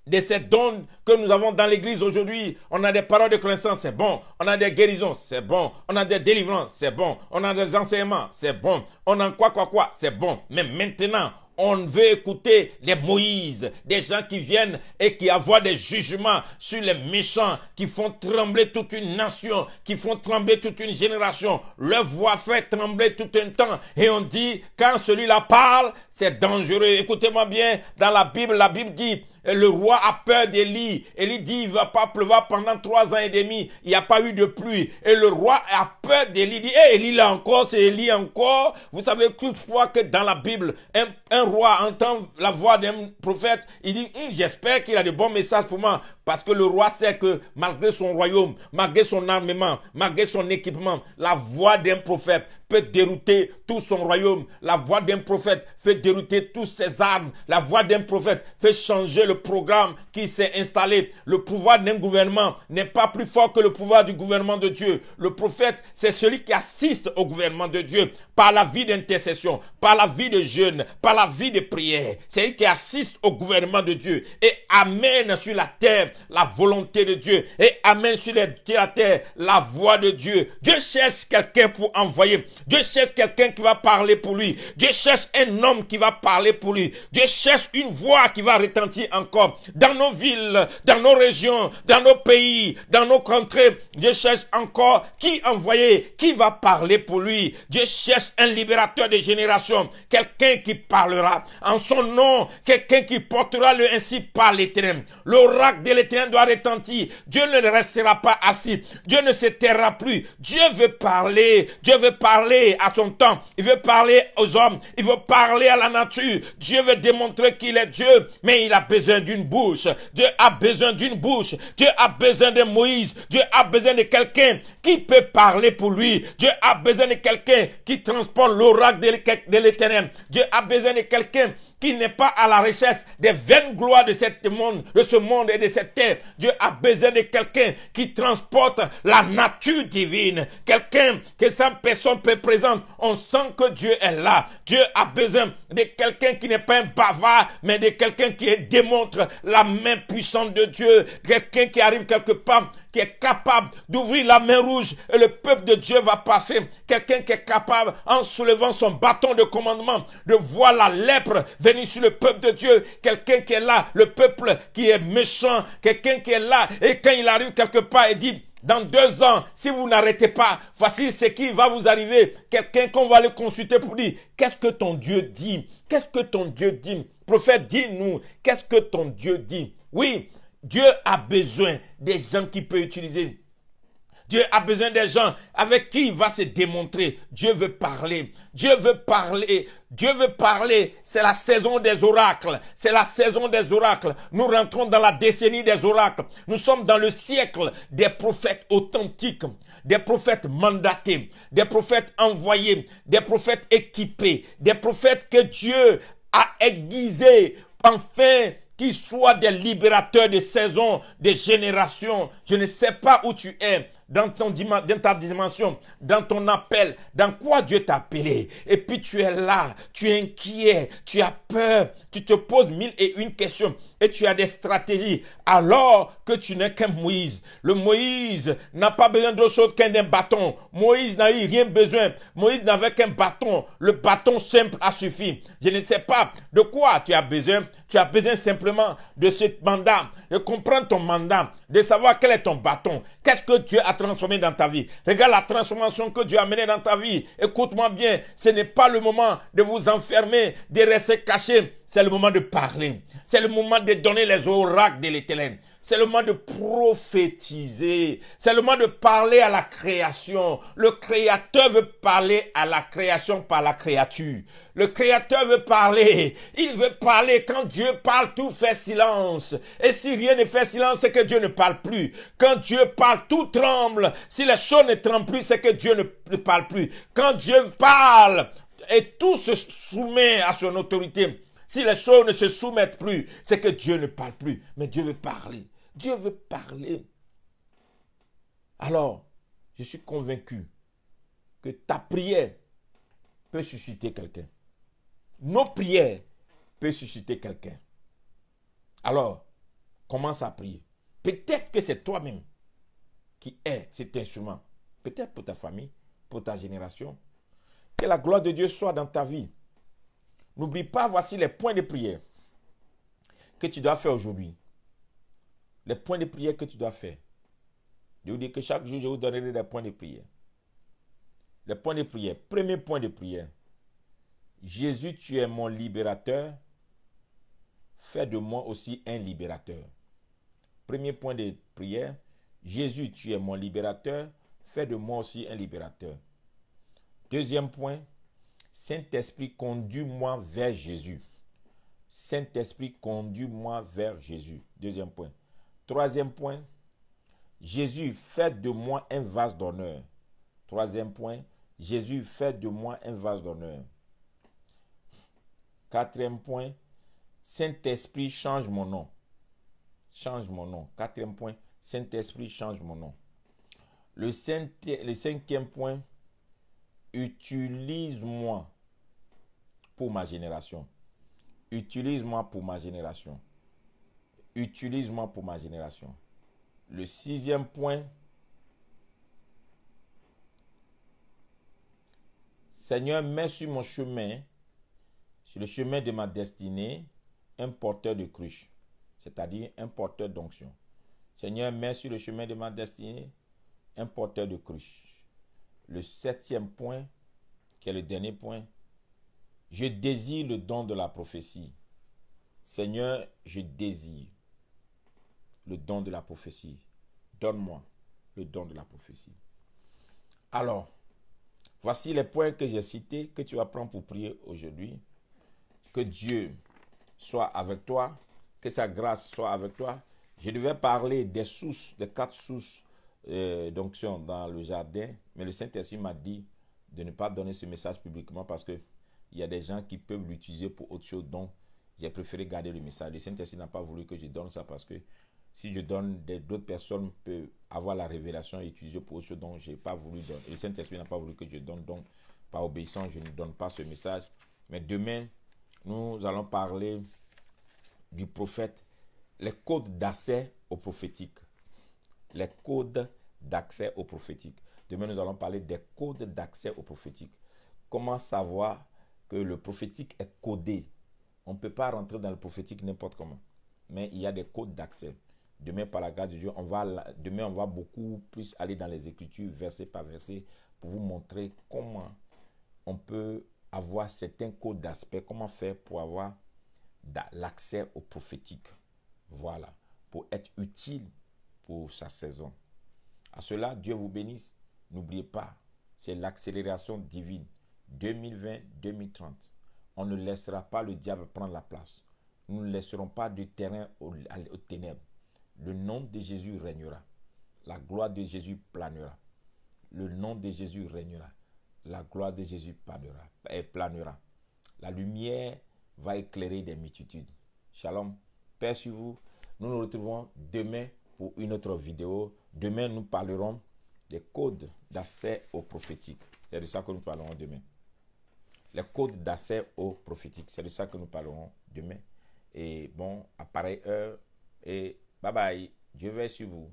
de ces dons que nous avons dans l'église aujourd'hui. On a des paroles de connaissance, c'est bon. On a des guérisons, c'est bon. On a des délivrances, c'est bon. On a des enseignements, c'est bon. On a quoi, c'est bon. Mais maintenant, on veut écouter les Moïse, des gens qui viennent et qui envoient des jugements sur les méchants, qui font trembler toute une nation, qui font trembler toute une génération. Leur voix fait trembler tout un temps. Et on dit, quand celui-là parle, c'est dangereux. Écoutez-moi bien, dans la Bible dit, le roi a peur d'Élie. Élie dit, il ne va pas pleuvoir pendant 3 ans et demi. Il n'y a pas eu de pluie. Et le roi a peur d'Élie. Il dit, Élie là encore, c'est Élie encore. Vous savez toutefois que dans la Bible, un roi entend la voix d'un prophète. Il dit, j'espère qu'il a de bons messages pour moi. Parce que le roi sait que malgré son royaume, malgré son armement, malgré son équipement, la voix d'un prophète peut dérouter tout son royaume. La voix d'un prophète fait dérouter toutes ses armes. La voix d'un prophète fait changer le programme qui s'est installé. Le pouvoir d'un gouvernement n'est pas plus fort que le pouvoir du gouvernement de Dieu. Le prophète, c'est celui qui assiste au gouvernement de Dieu par la vie d'intercession, par la vie de jeûne, par la vie de prière. C'est lui qui assiste au gouvernement de Dieu et amène sur la terre la volonté de Dieu et amène sur la terre la voix de Dieu. Dieu cherche quelqu'un pour envoyer. Dieu cherche quelqu'un qui va parler pour lui. Dieu cherche un homme qui va parler pour lui. Dieu cherche une voix qui va retentir encore dans nos villes, dans nos régions, dans nos pays, dans nos contrées. Dieu cherche encore qui envoyer, qui va parler pour lui. Dieu cherche un libérateur de génération, quelqu'un qui parlera en son nom, quelqu'un qui portera le ainsi par l'Éternel. L'oracle de l'Éternel doit retentir. Dieu ne restera pas assis. Dieu ne se taira plus. Dieu veut parler. Dieu veut parler à son temps. Il veut parler aux hommes. Il veut parler à la nature. Dieu veut démontrer qu'il est Dieu, mais il a besoin d'une bouche. Dieu a besoin d'une bouche. Dieu a besoin de Moïse. Dieu a besoin de quelqu'un qui peut parler pour lui. Dieu a besoin de quelqu'un qui transporte l'oracle de l'Éternel. Dieu a besoin de quelqu'un qui n'est pas à la recherche des vaines gloires de ce monde et de cette terre. Dieu a besoin de quelqu'un qui transporte la nature divine. Quelqu'un que sa personne peut présenter. On sent que Dieu est là. Dieu a besoin de quelqu'un qui n'est pas un bavard, mais de quelqu'un qui démontre la main puissante de Dieu. Quelqu'un qui arrive quelque part, qui est capable d'ouvrir la main rouge et le peuple de Dieu va passer. Quelqu'un qui est capable, en soulevant son bâton de commandement, de voir la lèpre venir sur le peuple de Dieu. Quelqu'un qui est là, le peuple qui est méchant. Quelqu'un qui est là et quand il arrive quelque part et dit, Dans 2 ans, si vous n'arrêtez pas, voici ce qui va vous arriver. Quelqu'un qu'on va aller consulter pour dire, qu'est-ce que ton Dieu dit? Qu'est-ce que ton Dieu dit? Prophète, dis-nous, qu'est-ce que ton Dieu dit? Oui, Dieu a besoin des gens qui peuvent utiliser. Dieu a besoin des gens avec qui il va se démontrer. Dieu veut parler. Dieu veut parler. Dieu veut parler. C'est la saison des oracles. C'est la saison des oracles. Nous rentrons dans la décennie des oracles. Nous sommes dans le siècle des prophètes authentiques, des prophètes mandatés, des prophètes envoyés, des prophètes équipés, des prophètes que Dieu a aiguisés, enfin, qui soient des libérateurs de saisons, de générations. Je ne sais pas où tu es dans ta dimension, dans ton appel, dans quoi Dieu t'a appelé. Et puis tu es là, tu es inquiet, tu as peur, tu te poses 1001 questions et tu as des stratégies alors que tu n'es qu'un Moïse. Le Moïse n'a pas besoin d'autre chose qu'un bâton. Moïse n'a eu rien besoin. Moïse n'avait qu'un bâton. Le bâton simple a suffi. Je ne sais pas de quoi tu as besoin. Tu as besoin simplement de ce mandat, de comprendre ton mandat, de savoir quel est ton bâton. Qu'est-ce que Dieu a transformé dans ta vie? Regarde la transformation que Dieu a menée dans ta vie. Écoute-moi bien, ce n'est pas le moment de vous enfermer, de rester caché. C'est le moment de parler. C'est le moment de donner les oracles de l'Éternel. C'est le moment de prophétiser. C'est le moment de parler à la création. Le Créateur veut parler à la création par la créature. Le Créateur veut parler. Il veut parler. Quand Dieu parle, tout fait silence. Et si rien ne fait silence, c'est que Dieu ne parle plus. Quand Dieu parle, tout tremble. Si les choses ne tremblent plus, c'est que Dieu ne parle plus. Quand Dieu parle, et tout se soumet à son autorité. Si les choses ne se soumettent plus, c'est que Dieu ne parle plus. Mais Dieu veut parler. Dieu veut parler. Alors, je suis convaincu que ta prière peut susciter quelqu'un. Nos prières peuvent susciter quelqu'un. Alors, commence à prier. Peut-être que c'est toi-même qui es cet instrument. Peut-être pour ta famille, pour ta génération. Que la gloire de Dieu soit dans ta vie. N'oublie pas, voici les points de prière que tu dois faire aujourd'hui. Les points de prière que tu dois faire. Je vous dis que chaque jour, je vous donnerai des points de prière. Les points de prière. Premier point de prière. Jésus, tu es mon libérateur. Fais de moi aussi un libérateur. Premier point de prière. Jésus, tu es mon libérateur. Fais de moi aussi un libérateur. Deuxième point. Saint-Esprit, conduis-moi vers Jésus. Saint-Esprit, conduis-moi vers Jésus. Deuxième point. Troisième point. Jésus, fais de moi un vase d'honneur. Troisième point. Jésus, fais de moi un vase d'honneur. Quatrième point. Saint-Esprit, change mon nom. Change mon nom. Quatrième point. Saint-Esprit, change mon nom. Le cinquième point. Utilise-moi pour ma génération. Utilise-moi pour ma génération. Utilise-moi pour ma génération. Le sixième point. Seigneur, mets sur mon chemin, sur le chemin de ma destinée, un porteur de cruche, c'est-à-dire un porteur d'onction. Seigneur, mets sur le chemin de ma destinée, un porteur de cruche. Le septième point, qui est le dernier point, je désire le don de la prophétie. Seigneur, je désire le don de la prophétie. Donne-moi le don de la prophétie. Alors, voici les points que j'ai cités, que tu vas prendre pour prier aujourd'hui. Que Dieu soit avec toi, que sa grâce soit avec toi. Je devais parler des sources, des 4 sources d'onction dans le jardin, mais le Saint-Esprit m'a dit de ne pas donner ce message publiquement parce qu'il y a des gens qui peuvent l'utiliser pour autre chose, donc j'ai préféré garder le message. Le Saint-Esprit n'a pas voulu que je donne ça parce que si je donne, d'autres personnes peuvent avoir la révélation et utiliser pour autre chose, donc je n'ai pas voulu donner. Le Saint-Esprit n'a pas voulu que je donne, donc par obéissance, je ne donne pas ce message. Mais demain, nous allons parler du prophète, les codes d'accès au prophétique. Les codes d'accès au prophétique. Demain, nous allons parler des codes d'accès au prophétique. Comment savoir que le prophétique est codé? On ne peut pas rentrer dans le prophétique n'importe comment. Mais il y a des codes d'accès. Demain, par la grâce de Dieu, demain, on va beaucoup plus aller dans les Écritures, verset par verset, pour vous montrer comment on peut avoir certains codes d'aspect, comment faire pour avoir l'accès au prophétique. Voilà, pour être utile pour sa saison. À cela, Dieu vous bénisse. N'oubliez pas, c'est l'accélération divine 2020-2030. On ne laissera pas le diable prendre la place. Nous ne laisserons pas de terrain aux ténèbres. Le nom de Jésus régnera. La gloire de Jésus planera. Le nom de Jésus régnera. La gloire de Jésus planera. La lumière va éclairer des multitudes. Shalom. Paix sur vous. Nous nous retrouvons demain pour une autre vidéo. Demain, nous parlerons des codes d'accès au prophétique. C'est de ça que nous parlerons demain. Les codes d'accès au prophétique. C'est de ça que nous parlerons demain. Et bon, à pareille heure. Et bye bye. Dieu veille sur vous.